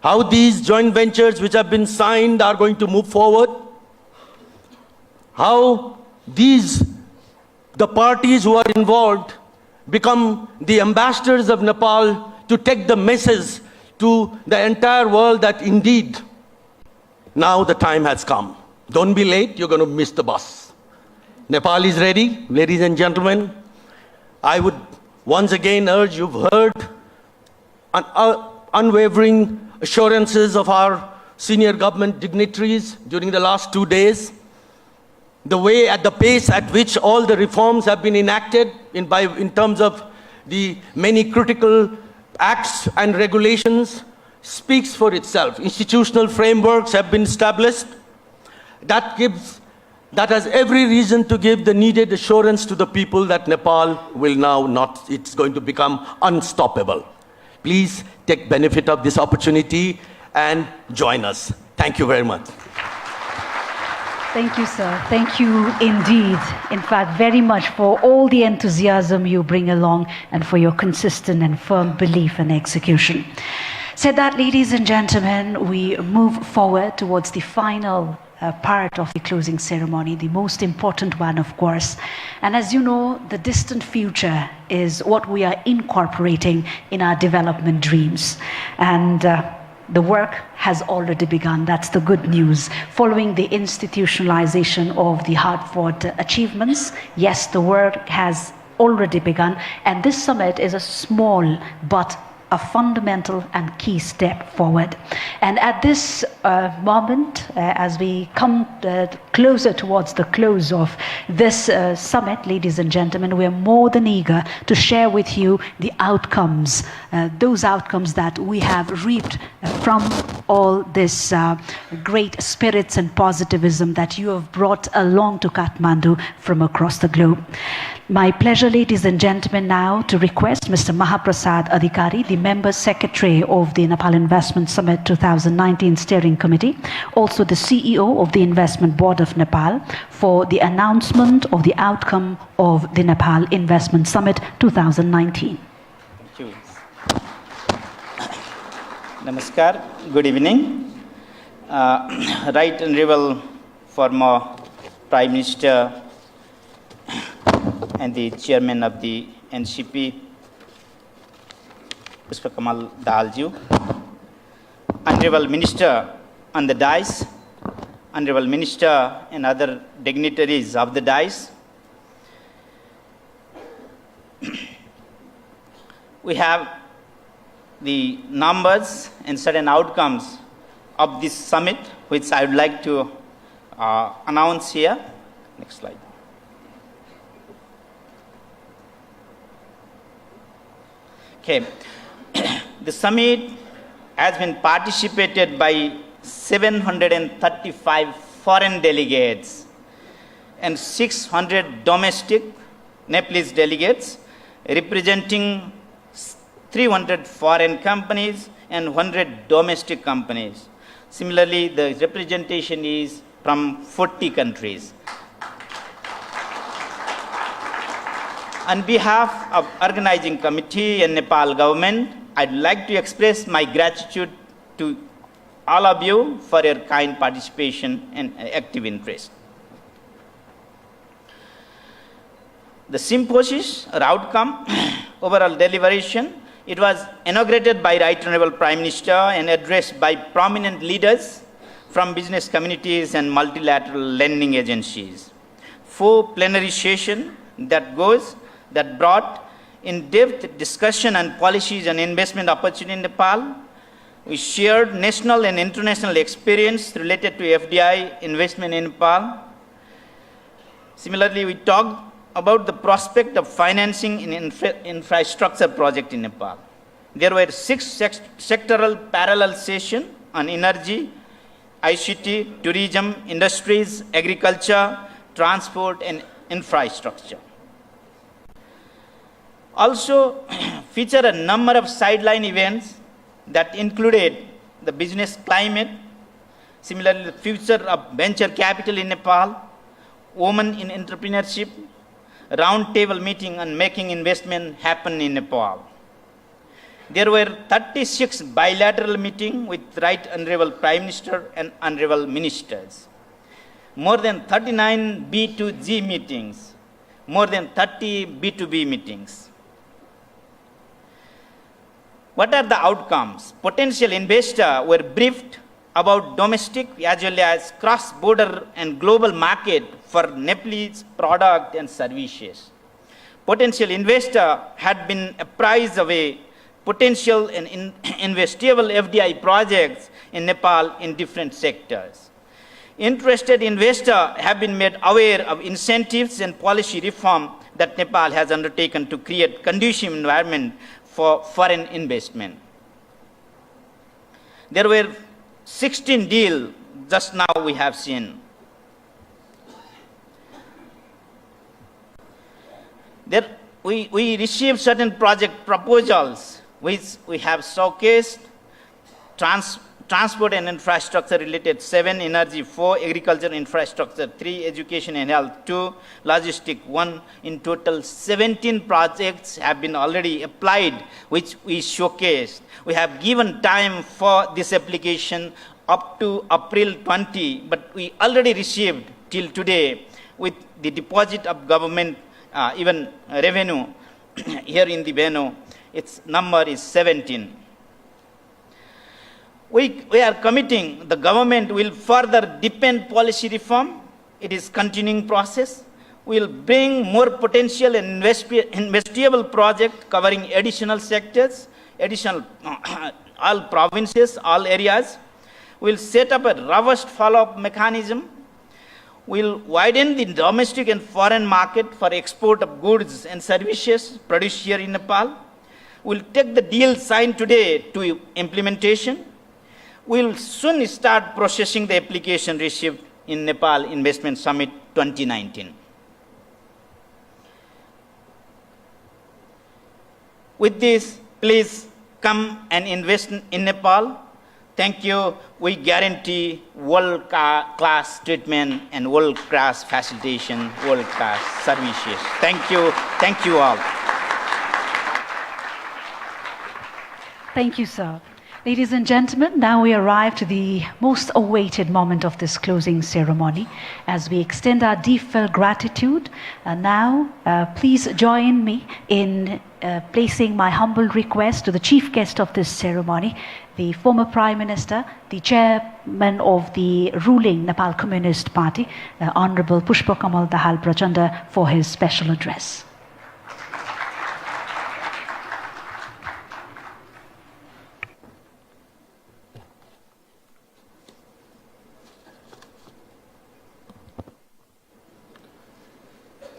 how these joint ventures which have been signed are going to move forward, how the parties who are involved become the ambassadors of Nepal to take the message to the entire world that indeed, now the time has come. Don't be late, you're going to miss the bus. Nepal is ready, ladies and gentlemen. I would once again urge, you've heard unwavering assurances of our senior government dignitaries during the last 2 days. The pace at which all the reforms have been enacted in terms of the many critical acts and regulations speaks for itself. Institutional frameworks have been established. That has every reason to give the needed assurance to the people that Nepal will now it's going to become unstoppable. Please take benefit of this opportunity and join us. Thank you very much. Thank you, sir. Thank you indeed. In fact, very much for all the enthusiasm you bring along and for your consistent and firm belief and execution. Said that, ladies and gentlemen, we move forward towards the final part of the closing ceremony, the most important one, of course. And as you know, the distant future is what we are incorporating in our development dreams. And the work has already begun. That's the good news. Following the institutionalization of the hard-fought achievements, yes, the work has already begun. And this summit is a small but a fundamental and key step forward. And at this moment, as we come closer towards the close of this summit, ladies and gentlemen, we are more than eager to share with you the outcomes, those outcomes that we have reaped from all this great spirits and positivism that you have brought along to Kathmandu from across the globe. My pleasure, ladies and gentlemen, now to request Mr. Mahaprasad Adhikari, the Member Secretary of the Nepal Investment Summit 2019 Steering Committee, also the CEO of the Investment Board of Nepal, for the announcement of the outcome of the Nepal Investment Summit 2019. Thank you. Namaskar, good evening. Right Honorable former Prime Minister and the Chairman of the NCP, Mr. Kamal Dahalju, Honorable Minister on the dais, Honorable Minister and other dignitaries of the dais. We have the numbers and certain outcomes of this summit, which I would like to announce here. Next slide. Okay. The summit has been participated by 735 foreign delegates and 600 domestic Nepalese delegates, representing 300 foreign companies and 100 domestic companies. Similarly, the representation is from 40 countries. On behalf of organizing committee and Nepal government, I'd like to express my gratitude to all of you for your kind participation and active interest. The symposium or outcome, overall deliberation, it was inaugurated by Right Honorable Prime Minister and addressed by prominent leaders from business communities and multilateral lending agencies. 4 plenary sessions that brought in-depth discussion on policies and investment opportunity in Nepal. We shared national and international experience related to FDI investment in Nepal. Similarly, we talked about the prospect of financing in infrastructure project in Nepal. There were 6 sectoral parallel sessions on energy, ICT, tourism, industries, agriculture, transport, and infrastructure. Also feature a number of sideline events that included the business climate, similarly the future of venture capital in Nepal, women in entrepreneurship, roundtable meeting on making investment happen in Nepal. There were 36 bilateral meetings with Right Honorable Prime Minister and Honorable Ministers, more than 39 B2G meetings, more than 30 B2B meetings. What are the outcomes? Potential investors were briefed about domestic as well as cross-border and global market for Nepalese product and services. Potential investor had been apprised of a potential and investable FDI projects in Nepal in different sectors. Interested investors have been made aware of incentives and policy reform that Nepal has undertaken to create conducive environment for foreign investment. There were 16 deals just now we have seen. There we received certain project proposals which we have showcased: transport and infrastructure related 7, energy 4, agriculture infrastructure 3, education and health 2, logistic 1. In total 17 projects have been already applied, which we showcased. We have given time for this application up to April 20, but we already received till today with the deposit of government even revenue here in the Beno. Its number is 17. We are committing, the government will further deepen policy reform. It is continuing process. We will bring more potential and investable projects covering additional sectors, additional all provinces, all areas. We will set up a robust follow-up mechanism. We will widen the domestic and foreign market for export of goods and services produced here in Nepal. We will take the deal signed today to implementation. we'll soon start processing the application received in Nepal Investment Summit 2019. With this, please come and invest in Nepal. Thank you. We guarantee world-class treatment and world-class facilitation, world-class services. Thank you. Thank you all. Thank you, sir. Ladies and gentlemen, now we arrive to the most awaited moment of this closing ceremony as we extend our deep-felt gratitude. Now, please join me in placing my humble request to the chief guest of this ceremony, the former Prime Minister, the chairman of the ruling Nepal Communist Party, Honorable Pushpakamal Dahal Prachanda, for his special address.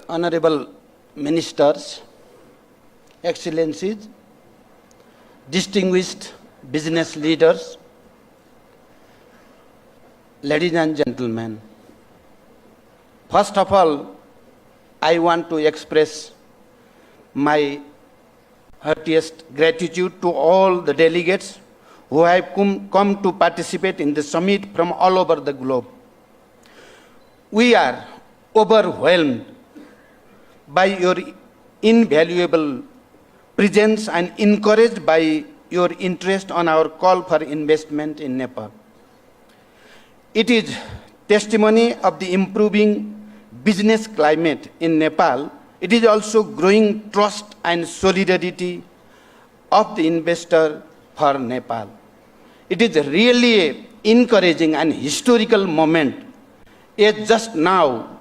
Honorable Ministers, Excellencies, distinguished business leaders, ladies and gentlemen, first of all, I want to express my heartiest gratitude to all the delegates who have come to participate in the summit from all over the globe. We are overwhelmed by your invaluable presence and encouraged by your interest on our call for investment in Nepal. It is testimony of the improving business climate in Nepal. It is also growing trust and solidarity of the investor for Nepal. It is really an encouraging and historical moment. As just now,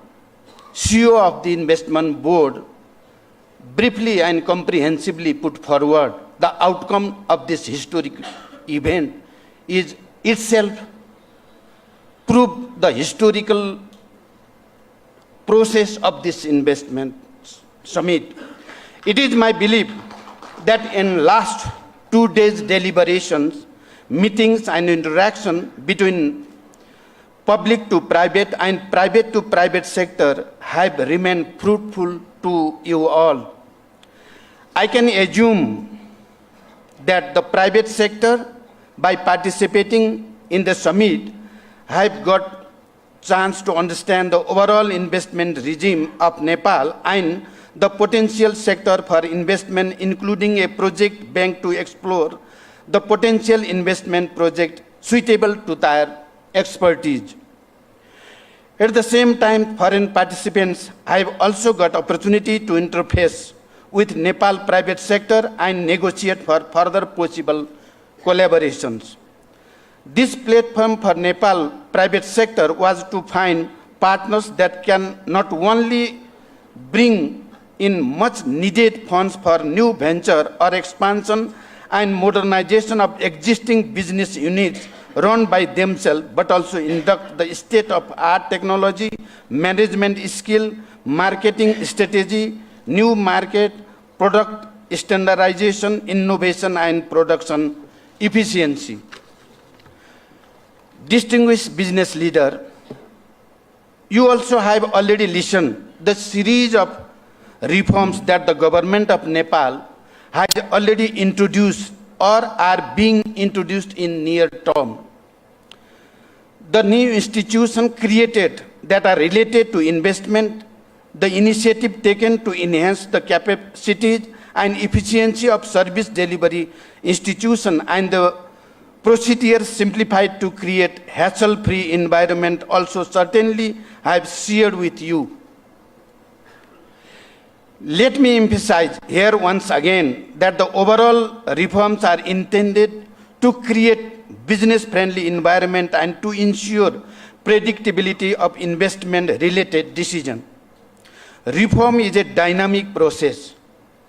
CEO of the investment board briefly and comprehensively put forward the outcome of this historic event is itself prove the historical process of this investment summit. It is my belief that in last 2 days deliberations, meetings and interaction between public to private and private to private sector have remained fruitful to you all. I can assume that the private sector, by participating in the summit, have got chance to understand the overall investment regime of Nepal and the potential sector for investment, including a project bank to explore the potential investment project suitable to their expertise. At the same time, foreign participants have also got opportunity to interface with Nepal private sector and negotiate for further possible collaborations. This platform for Nepal private sector was to find partners that can not only bring in much needed funds for new venture or expansion and modernization of existing business units run by themselves, but also induct the state-of-art technology, management skill, marketing strategy, new market, product standardization, innovation, and production efficiency. Distinguished business leader, you also have already listened the series of reforms that the government of Nepal has already introduced or are being introduced in near term. The new institutions created that are related to investment, the initiative taken to enhance the capacities and efficiency of service delivery institution, and the procedures simplified to create hassle-free environment also certainly have shared with you. Let me emphasize here once again that the overall reforms are intended to create business-friendly environment and to ensure predictability of investment-related decision. Reform is a dynamic process.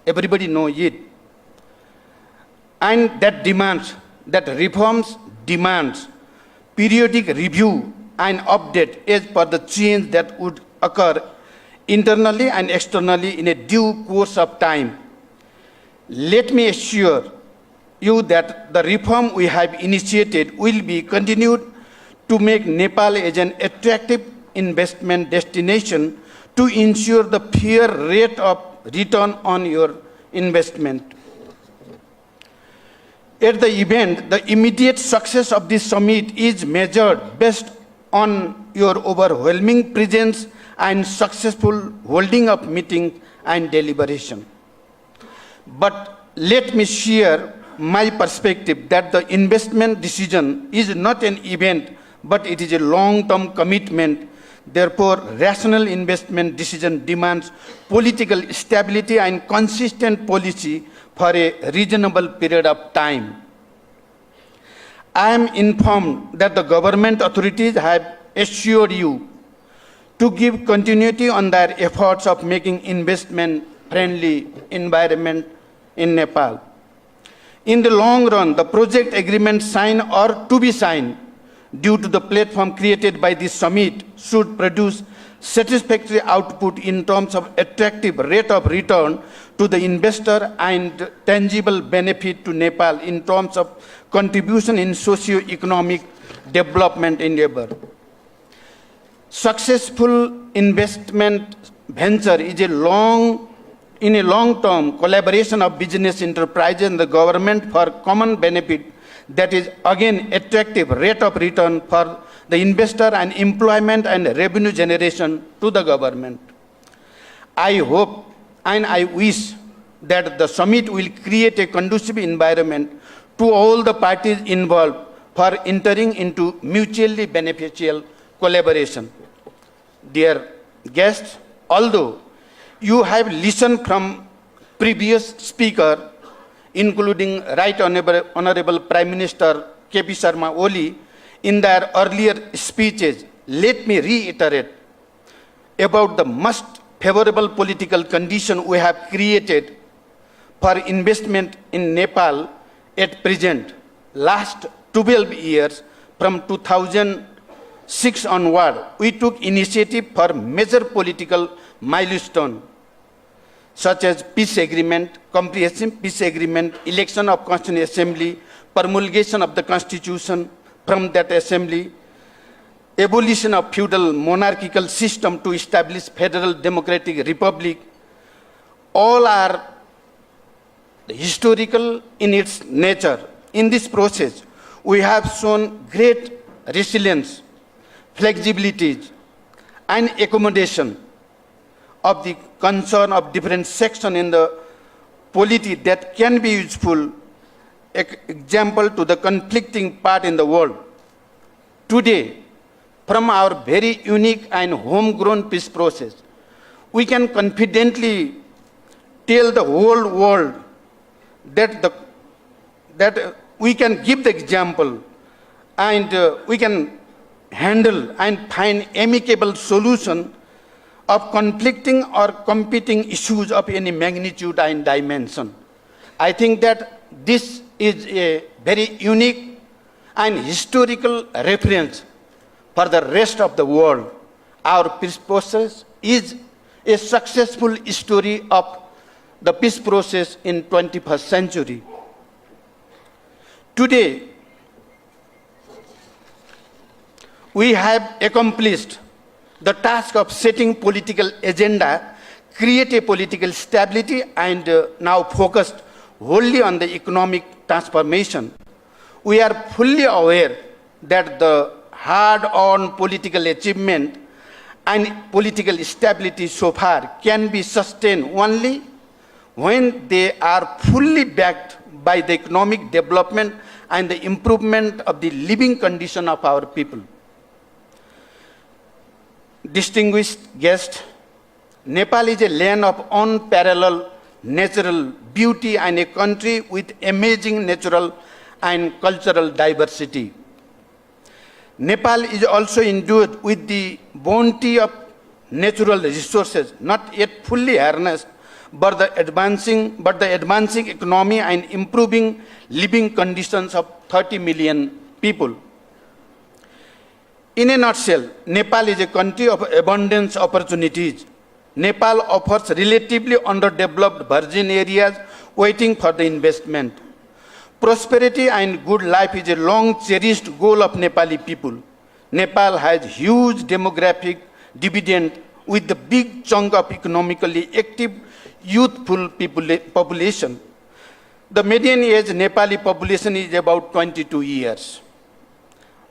Everybody knows it. And that reforms demands periodic review and update as per the change that would occur internally and externally in a due course of time. Let me assure you that the reform we have initiated will be continued to make Nepal as an attractive investment destination to ensure the fair rate of return on your investment. At the event, the immediate success of this summit is measured based on your overwhelming presence and successful holding of meetings and deliberation. But let me share my perspective that the investment decision is not an event, but it is a long-term commitment. Therefore, rational investment decision demands political stability and consistent policy for a reasonable period of time. I am informed that the government authorities have assured you to give continuity on their efforts of making investment-friendly environment in Nepal. In the long run, the project agreement signed or to be signed due to the platform created by this summit should produce satisfactory output in terms of attractive rate of return to the investor and tangible benefit to Nepal in terms of contribution in socio-economic development endeavor. Successful investment venture is in a long-term collaboration of business enterprises and the government for common benefit that is again attractive rate of return for the investor and employment and revenue generation to the government. I hope and I wish that the summit will create a conducive environment to all the parties involved for entering into mutually beneficial collaboration. Dear guests, although you have listened from previous speaker, including Right Honorable Prime Minister K.P. Sharma Oli, in their earlier speeches, let me reiterate about the most favorable political condition we have created for investment in Nepal at present. Last 12 years, from 2006 onward, we took initiative for major political milestones such as peace agreement, comprehensive peace agreement, election of Constituent Assembly, promulgation of the Constitution from that Assembly, abolition of feudal monarchical system to establish federal democratic republic. All are historical in its nature. In this process, we have shown great resilience, flexibility, and accommodation of the concern of different sections in the polity that can be useful example to the conflicting part in the world. Today, from our very unique and homegrown peace process, we can confidently tell the whole world that we can give the example and we can handle and find amicable solution of conflicting or competing issues of any magnitude and dimension. I think that this is a very unique and historical reference for the rest of the world. Our peace process is a successful story of the peace process in 21st century. Today, we have accomplished the task of setting political agenda, create a political stability, and now focused wholly on the economic transformation. We are fully aware that the hard-earned political achievement and political stability so far can be sustained only when they are fully backed by the economic development and the improvement of the living condition of our people. Distinguished guests, Nepal is a land of unparalleled natural beauty and a country with amazing natural and cultural diversity. Nepal is also endued with the bounty of natural resources, not yet fully harnessed, but the advancing economy and improving living conditions of 30 million people. In a nutshell, Nepal is a country of abundant opportunities. Nepal offers relatively underdeveloped virgin areas waiting for the investment. Prosperity and good life is a long cherished goal of Nepali people. Nepal has huge demographic dividend with the big chunk of economically active youthful population. The median age Nepali population is about 22 years,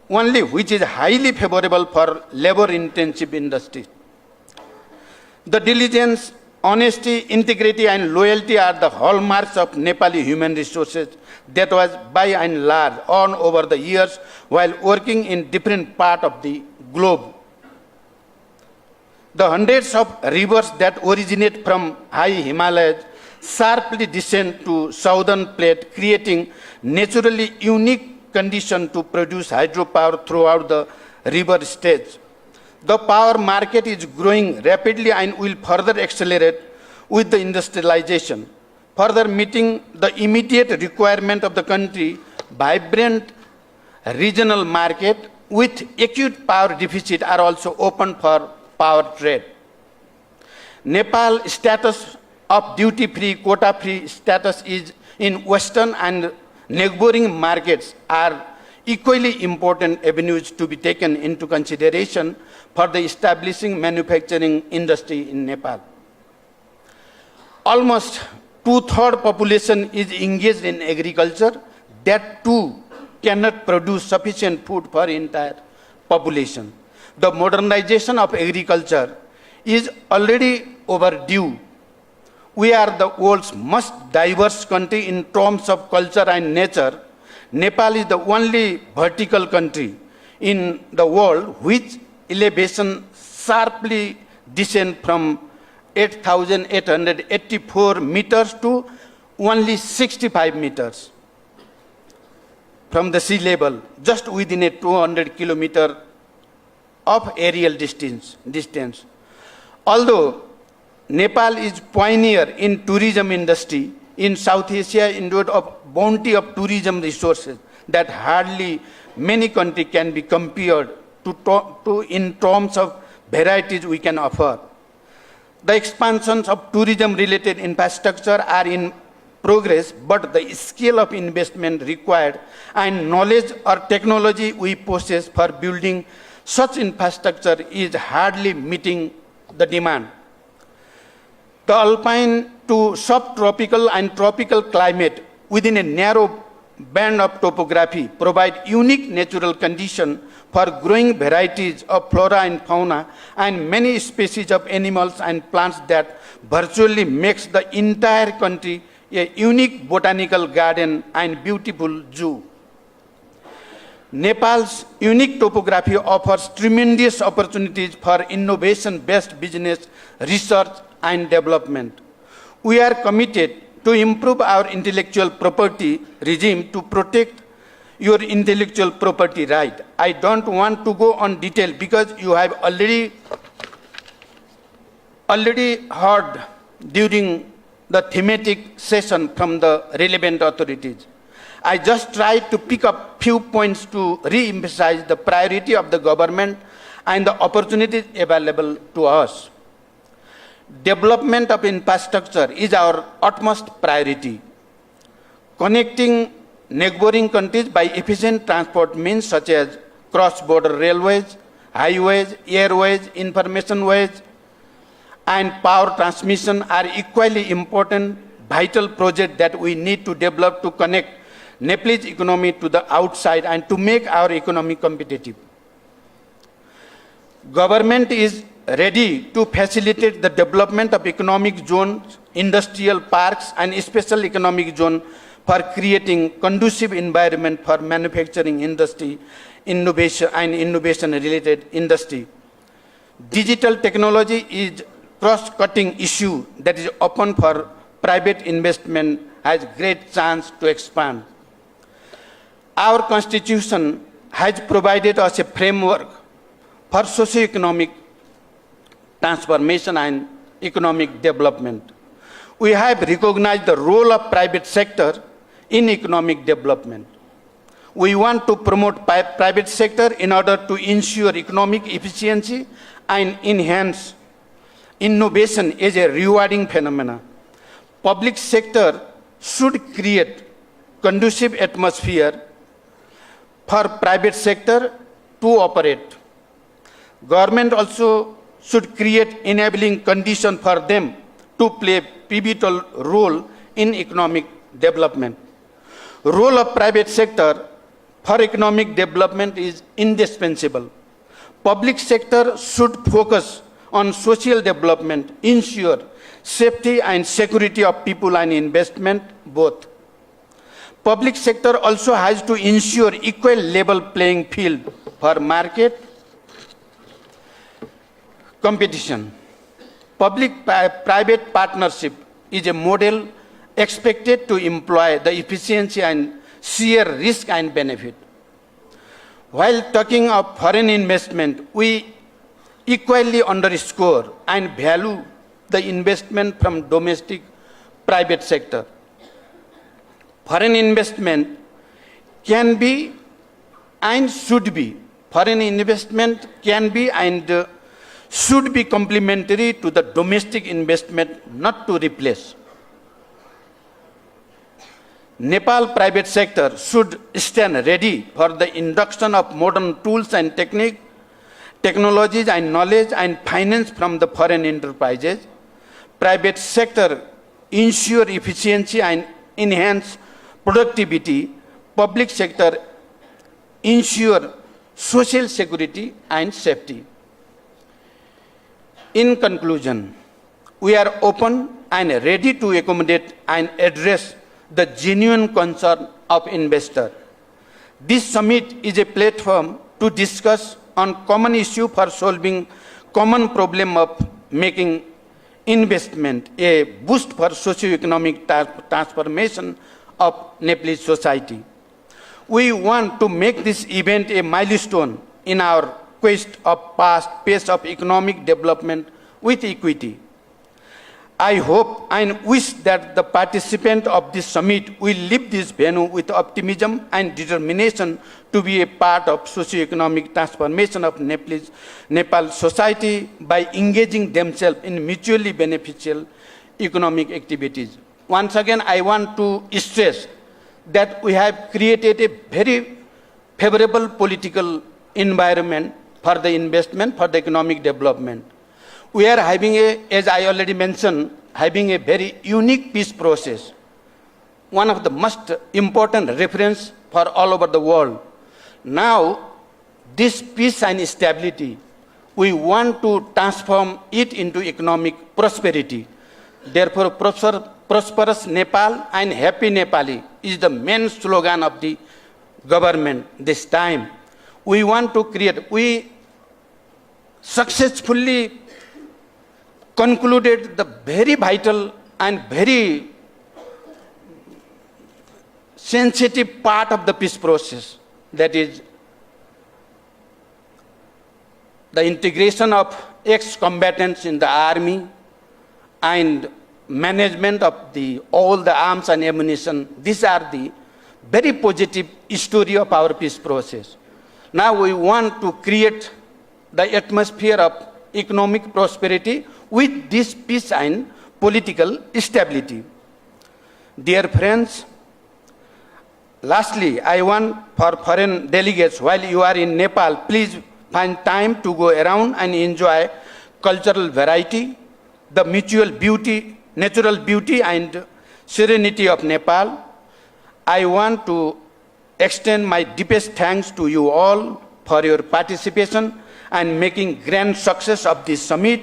only which is highly favorable for labor-intensive industry. The diligence, honesty, integrity, and loyalty are the hallmarks of Nepali human resources that was by and large on over the years while working in different parts of the globe. The hundreds of rivers that originate from high Himalayas sharply descend to southern plate, creating naturally unique condition to produce hydropower throughout the river stage. The power market is growing rapidly and will further accelerate with the industrialization, further meeting the immediate requirement of the country. Vibrant regional market with acute power deficit are also open for power trade. Nepal status of duty-free, quota-free status is in Western and neighboring markets are equally important avenues to be taken into consideration for the establishing manufacturing industry in Nepal. Almost two-thirds population is engaged in agriculture. That too cannot produce sufficient food for entire population. The modernization of agriculture is already overdue. We are the world's most diverse country in terms of culture and nature. Nepal is the only vertical country in the world which elevation sharply descends from 8,884 meters to only 65 meters from the sea level, just within a 200 kilometer of aerial distance. Although Nepal is pioneer in tourism industry, in South Asia enjoyed a bounty of tourism resources that hardly many countries can be compared to in terms of varieties we can offer. The expansions of tourism-related infrastructure are in progress, but the scale of investment required and knowledge or technology we possess for building such infrastructure is hardly meeting the demand. The alpine to subtropical and tropical climate within a narrow band of topography provide unique natural conditions for growing varieties of flora and fauna and many species of animals and plants that virtually makes the entire country a unique botanical garden and beautiful zoo. Nepal's unique topography offers tremendous opportunities for innovation-based business, research, and development. We are committed to improve our intellectual property regime to protect your intellectual property right. I don't want to go on detail because you have already heard during the thematic session from the relevant authorities. I just tried to pick up few points to re-emphasize the priority of the government and the opportunities available to us. Development of infrastructure is our utmost priority. Connecting neighboring countries by efficient transport means such as cross-border railways, highways, airways, information ways, and power transmission are equally important, vital projects that we need to develop to connect Nepal's economy to the outside and to make our economy competitive. Government is ready to facilitate the development of economic zones, industrial parks, and special economic zone for creating conducive environment for manufacturing industry, innovation and innovation-related industry. Digital technology is cross-cutting issue that is open for private investment, has great chance to expand. Our constitution has provided us a framework for socio-economic transformation and economic development. We have recognized the role of private sector in economic development. We want to promote private sector in order to ensure economic efficiency and enhance innovation as a rewarding phenomenon. Public sector should create conducive atmosphere for private sector to operate. Government also should create enabling condition for them to play pivotal role in economic development. Role of private sector for economic development is indispensable. Public sector should focus on social development, ensure safety and security of people and investment both. Public sector also has to ensure equal level playing field for market competition. Public-private partnership is a model expected to employ the efficiency and share risk and benefit. While talking of foreign investment, we equally underscore and value the investment from domestic private sector. Foreign investment can be and should be. Foreign investment can be and should be complementary to the domestic investment, not to replace. Nepal private sector should stand ready for the induction of modern tools and technologies and knowledge and finance from the foreign enterprises. Private sector ensure efficiency and enhance productivity. Public sector ensure social security and safety. In conclusion, we are open and ready to accommodate and address the genuine concern of investors. This summit is a platform to discuss on common issue for solving common problem of making investment a boost for socio-economic transformation of Nepalese society. We want to make this event a milestone in our quest of past pace of economic development with equity. I hope and wish that the participants of this summit will leave this venue with optimism and determination to be a part of socio-economic transformation of Nepal society by engaging themselves in mutually beneficial economic activities. Once again, I want to stress that we have created a very favorable political environment for the investment, for the economic development. We are having as I already mentioned, having a very unique peace process, one of the most important reference for all over the world. Now, this peace and stability, we want to transform it into economic prosperity. Therefore, prosperous Nepal and happy Nepali is the main slogan of the government this time. We want to create, we successfully concluded the very vital and very sensitive part of the peace process, that is the integration of ex-combatants in the army and management of all the arms and ammunition. These are the very positive story of our peace process. Now we want to create the atmosphere of economic prosperity with this peace and political stability. Dear friends, lastly, I want for foreign delegates, while you are in Nepal, please find time to go around and enjoy cultural variety, the mutual beauty, natural beauty and serenity of Nepal. I want to extend my deepest thanks to you all for your participation and making grand success of this summit.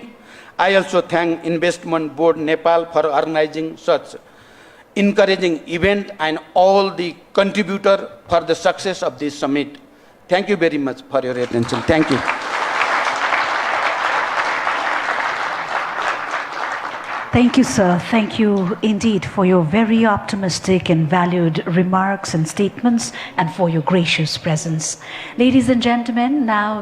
I also thank Investment Board Nepal for organizing such encouraging event and all the contributor for the success of this summit. Thank you very much for your attention. Thank you. Thank you, sir. Thank you indeed for your very optimistic and valued remarks and statements and for your gracious presence. Ladies and gentlemen, now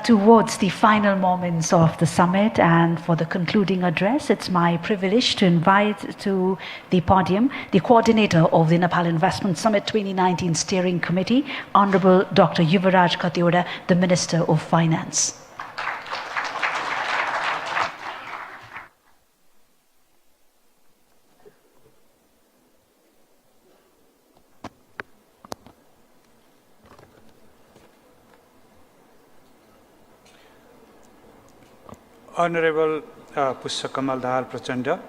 towards the final moments of the summit and for the concluding address, it's my privilege to invite to the podium the coordinator of the Nepal Investment Summit 2019 Steering Committee, Honorable Dr. Yuvaraj Khatioda, the Minister of Finance. Honorable Pushpakamal Dahal Prachanda,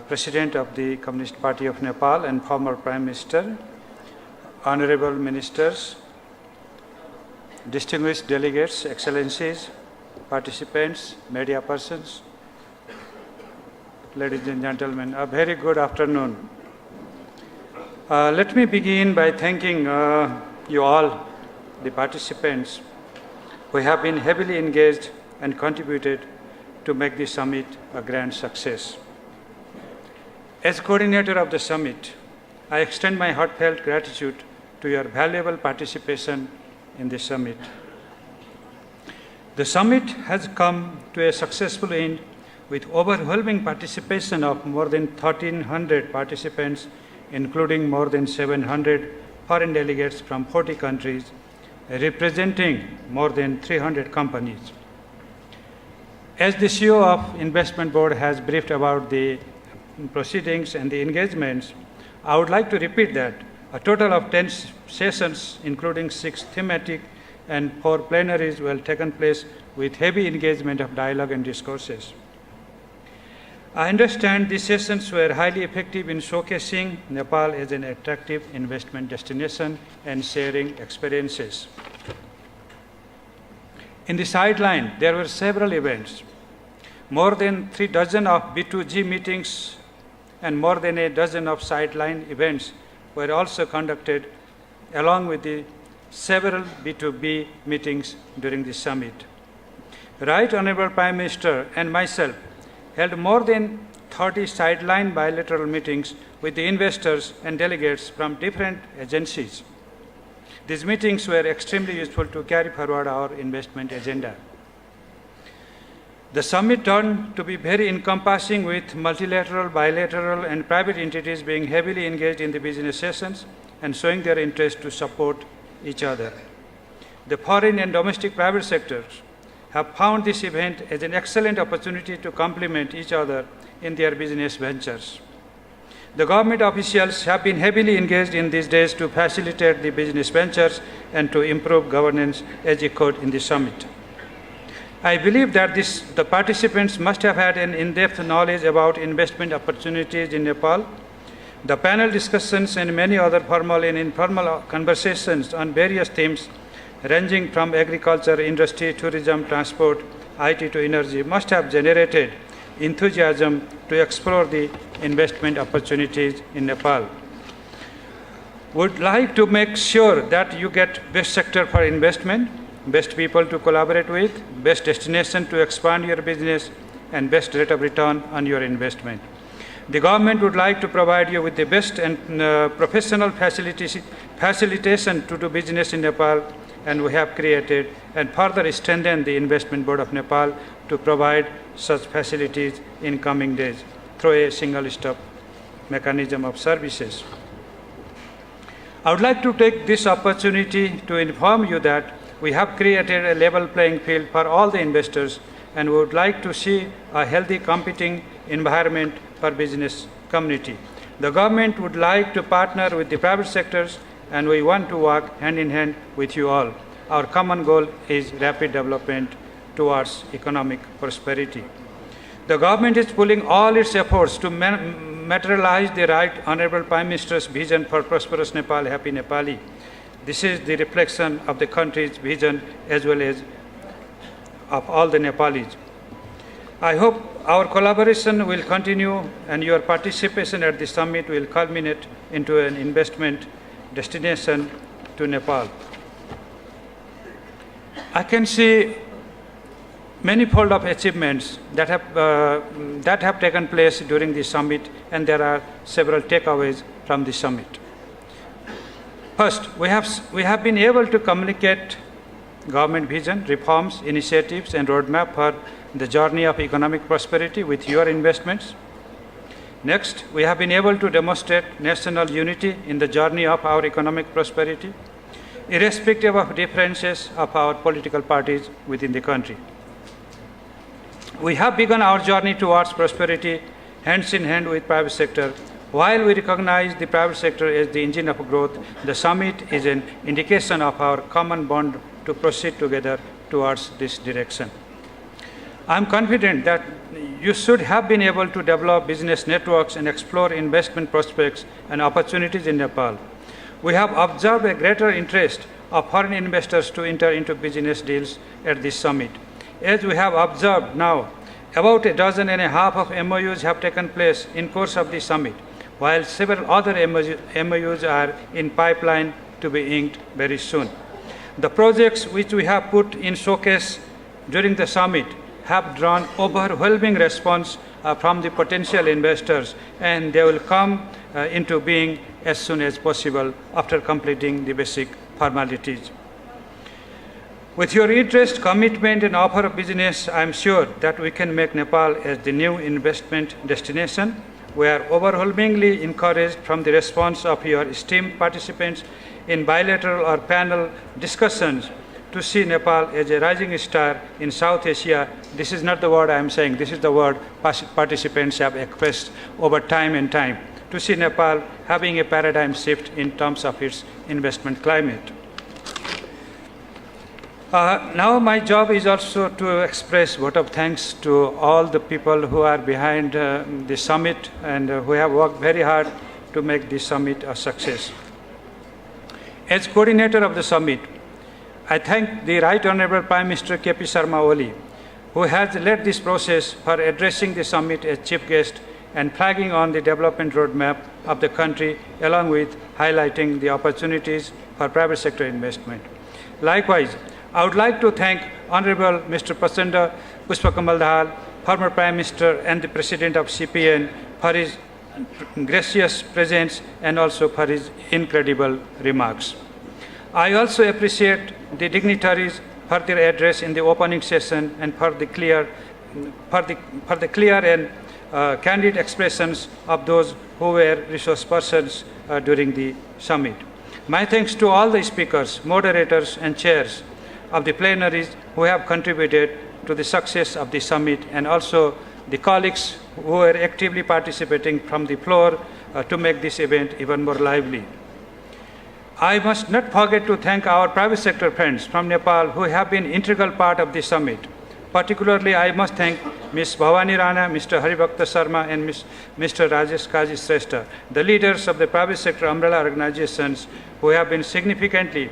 President of the Communist Party of Nepal and former Prime Minister, Honorable Ministers, distinguished delegates, Excellencies, participants, media persons, ladies and gentlemen, a very good afternoon. Let me begin by thanking you all, the participants, who have been heavily engaged and contributed to make the summit a grand success. As coordinator of the summit, I extend my heartfelt gratitude to your valuable participation in the summit. The summit has come to a successful end with overwhelming participation of more than 1,300 participants, including more than 700 foreign delegates from 40 countries, representing more than 300 companies. As the CEO of Investment Board has briefed about the proceedings and the engagements, I would like to repeat that a total of 10 sessions, including 6 thematic and 4 plenaries, will take place with heavy engagement of dialogue and discourses. I understand these sessions were highly effective in showcasing Nepal as an attractive investment destination and sharing experiences. In the sideline, there were several events. More than 3 dozen of B2G meetings and more than a dozen of sideline events were also conducted, along with the several B2B meetings during the summit. Right Honorable Prime Minister and myself held more than 30 sideline bilateral meetings with the investors and delegates from different agencies. These meetings were extremely useful to carry forward our investment agenda. The summit turned to be very encompassing, with multilateral, bilateral, and private entities being heavily engaged in the business sessions and showing their interest to support each other. The foreign and domestic private sectors have found this event as an excellent opportunity to complement each other in their business ventures. The government officials have been heavily engaged in these days to facilitate the business ventures and to improve governance as echoed in the summit. I believe that the participants must have had an in-depth knowledge about investment opportunities in Nepal. The panel discussions and many other formal and informal conversations on various themes ranging from agriculture, industry, tourism, transport, IT to energy must have generated enthusiasm to explore the investment opportunities in Nepal. Would like to make sure that you get best sector for investment, best people to collaborate with, best destination to expand your business, and best rate of return on your investment. The government would like to provide you with the best and professional facilitation to do business in Nepal, and we have created and further strengthened the Investment Board of Nepal to provide such facilities in coming days through a single-stop mechanism of services. I would like to take this opportunity to inform you that we have created a level playing field for all the investors, and we would like to see a healthy competing environment for business community. The government would like to partner with the private sectors, and we want to work hand in hand with you all. Our common goal is rapid development towards economic prosperity. The government is pulling all its efforts to materialize the Right Honorable Prime Minister's vision for prosperous Nepal, happy Nepali. This is the reflection of the country's vision as well as of all the Nepalis. I hope our collaboration will continue and your participation at the summit will culminate into an investment destination to Nepal. I can see manifold of achievements that have taken place during the summit, and there are several takeaways from the summit. First, we have been able to communicate government vision, reforms, initiatives, and roadmap for the journey of economic prosperity with your investments. Next, we have been able to demonstrate national unity in the journey of our economic prosperity, irrespective of differences of our political parties within the country. We have begun our journey towards prosperity hands in hand with private sector. While we recognize the private sector as the engine of growth, the summit is an indication of our common bond to proceed together towards this direction. I'm confident that you should have been able to develop business networks and explore investment prospects and opportunities in Nepal. We have observed a greater interest of foreign investors to enter into business deals at this summit. As we have observed now, about 12 of MOUs have taken place in course of the summit, while several other MOUs are in pipeline to be inked very soon. The projects which we have put in showcase during the summit have drawn overwhelming response from the potential investors, and they will come into being as soon as possible after completing the basic formalities. With your interest, commitment, and offer of business, I am sure that we can make Nepal as the new investment destination. We are overwhelmingly encouraged from the response of your esteemed participants in bilateral or panel discussions to see Nepal as a rising star in South Asia. This is not the word I am saying, this is the word participants have expressed over time and time, to see Nepal having a paradigm shift in terms of its investment climate. Now my job is also to express vote of thanks to all the people who are behind the summit and who have worked very hard to make this summit a success. As coordinator of the summit, I thank the Right Honorable Prime Minister K.P. Sharma Oli, who has led this process for addressing the summit as chief guest and flagging on the development roadmap of the country, along with highlighting the opportunities for private sector investment. Likewise, I would like to thank Honorable Mr. Prachanda Pushpakamal Dahal, former Prime Minister and the President of CPN, for his gracious presence and also for his incredible remarks. I also appreciate the dignitaries for their address in the opening session and for the clear and candid expressions of those who were resource persons during the summit. My thanks to all the speakers, moderators, and chairs of the plenaries who have contributed to the success of the summit, and also the colleagues who are actively participating from the floor to make this event even more lively. I must not forget to thank our private sector friends from Nepal who have been an integral part of the summit. Particularly, I must thank Ms. Bhavani Rana, Mr. Haribhakta Sharma, and Mr. Rajesh Kaji Shrestha, the leaders of the private sector umbrella organizations who have significantly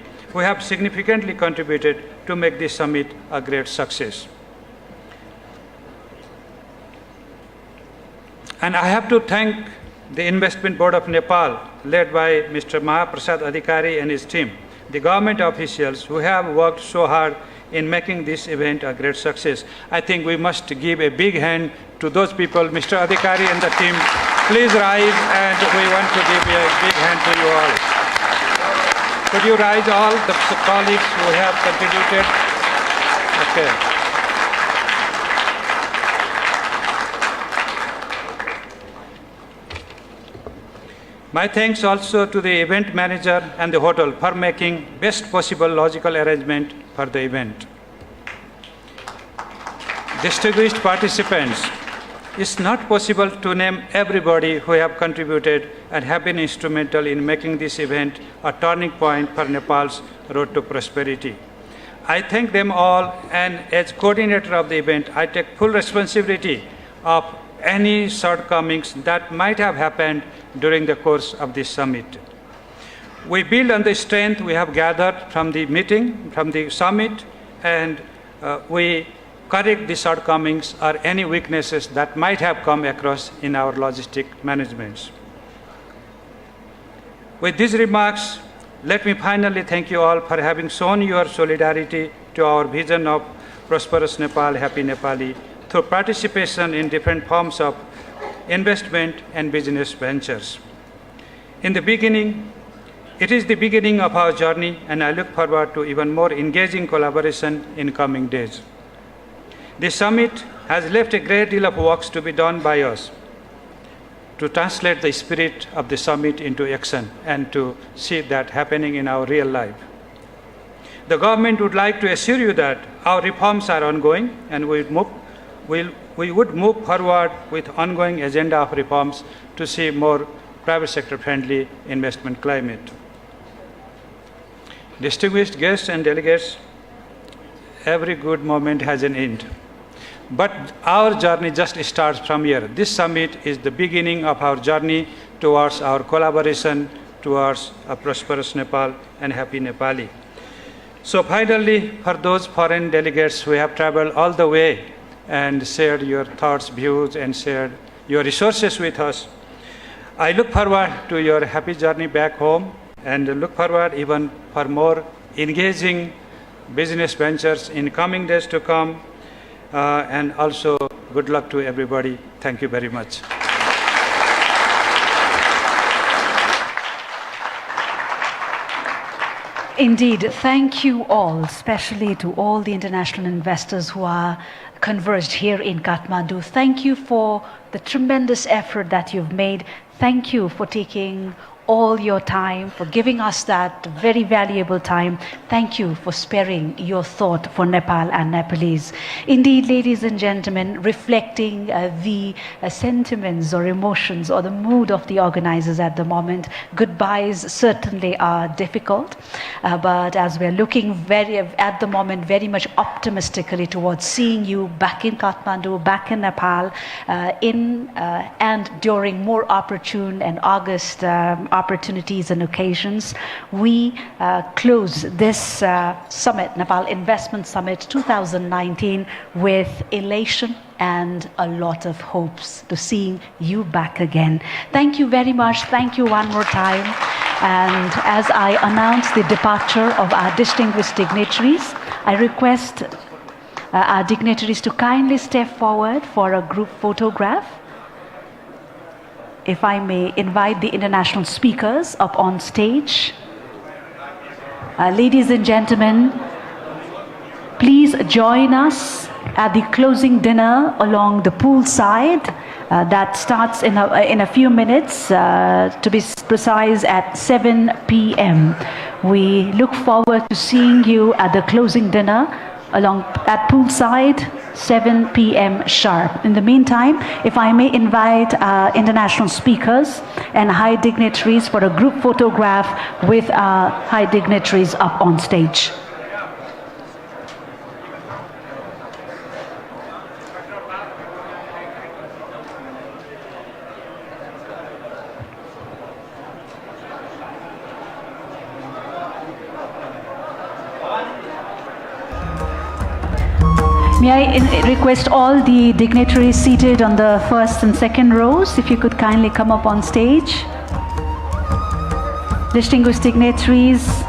contributed to make this summit a great success. And I have to thank the Investment Board of Nepal, led by Mr. Mahaprasad Adhikari and his team, the government officials who have worked so hard in making this event a great success. I think we must give a big hand to those people, Mr. Adhikari and the team. Please rise, and we want to give a big hand to you all. Could you rise, all the colleagues who have contributed? Okay. My thanks also to the event manager and the hotel for making best possible logical arrangement for the event. Distinguished participants, it's not possible to name everybody who have contributed and have been instrumental in making this event a turning point for Nepal's road to prosperity. I thank them all, and as coordinator of the event, I take full responsibility of any shortcomings that might have happened during the course of this summit. We build on the strength we have gathered from the meeting, from the summit, and we correct the shortcomings or any weaknesses that might have come across in our logistic managements. With these remarks, let me finally thank you all for having shown your solidarity to our vision of prosperous Nepal, happy Nepali, through participation in different forms of investment and business ventures. In the beginning, it is the beginning of our journey, and I look forward to even more engaging collaboration in coming days. The summit has left a great deal of work to be done by us to translate the spirit of the summit into action and to see that happening in our real life. The government would like to assure you that our reforms are ongoing, and we would move forward with ongoing agenda of reforms to see more private sector friendly investment climate. Distinguished guests and delegates, every good moment has an end. But our journey just starts from here. This summit is the beginning of our journey towards our collaboration towards a prosperous Nepal and happy Nepali. So finally, for those foreign delegates who have traveled all the way and shared your thoughts, views, and shared your resources with us, I look forward to your happy journey back home and look forward even for more engaging business ventures in coming days to come. And also, good luck to everybody. Thank you very much. Indeed, thank you all, especially to all the international investors who are converged here in Kathmandu. Thank you for the tremendous effort that you've made. Thank you for taking all your time, for giving us that very valuable time. Thank you for sparing your thought for Nepal and Nepalese. Indeed, ladies and gentlemen, reflecting the sentiments or emotions or the mood of the organizers at the moment, goodbyes certainly are difficult, but as we're looking at the moment very much optimistically towards seeing you back in Kathmandu, back in Nepal, and during more opportune and august opportunities and occasions, we close this summit, Nepal Investment Summit 2019, with elation and a lot of hopes to seeing you back again. Thank you very much. Thank you one more time. And as I announce the departure of our distinguished dignitaries, I request our dignitaries to kindly step forward for a group photograph. If I may invite the international speakers up on stage. Ladies and gentlemen, please join us at the closing dinner along the poolside. That starts in a few minutes, to be precise at 7 p.m. We look forward to seeing you at the closing dinner at poolside, 7 p.m. sharp. In the meantime, if I may invite international speakers and high dignitaries for a group photograph with high dignitaries up on stage. May I request all the dignitaries seated on the first and second rows, if you could kindly come up on stage. Distinguished dignitaries,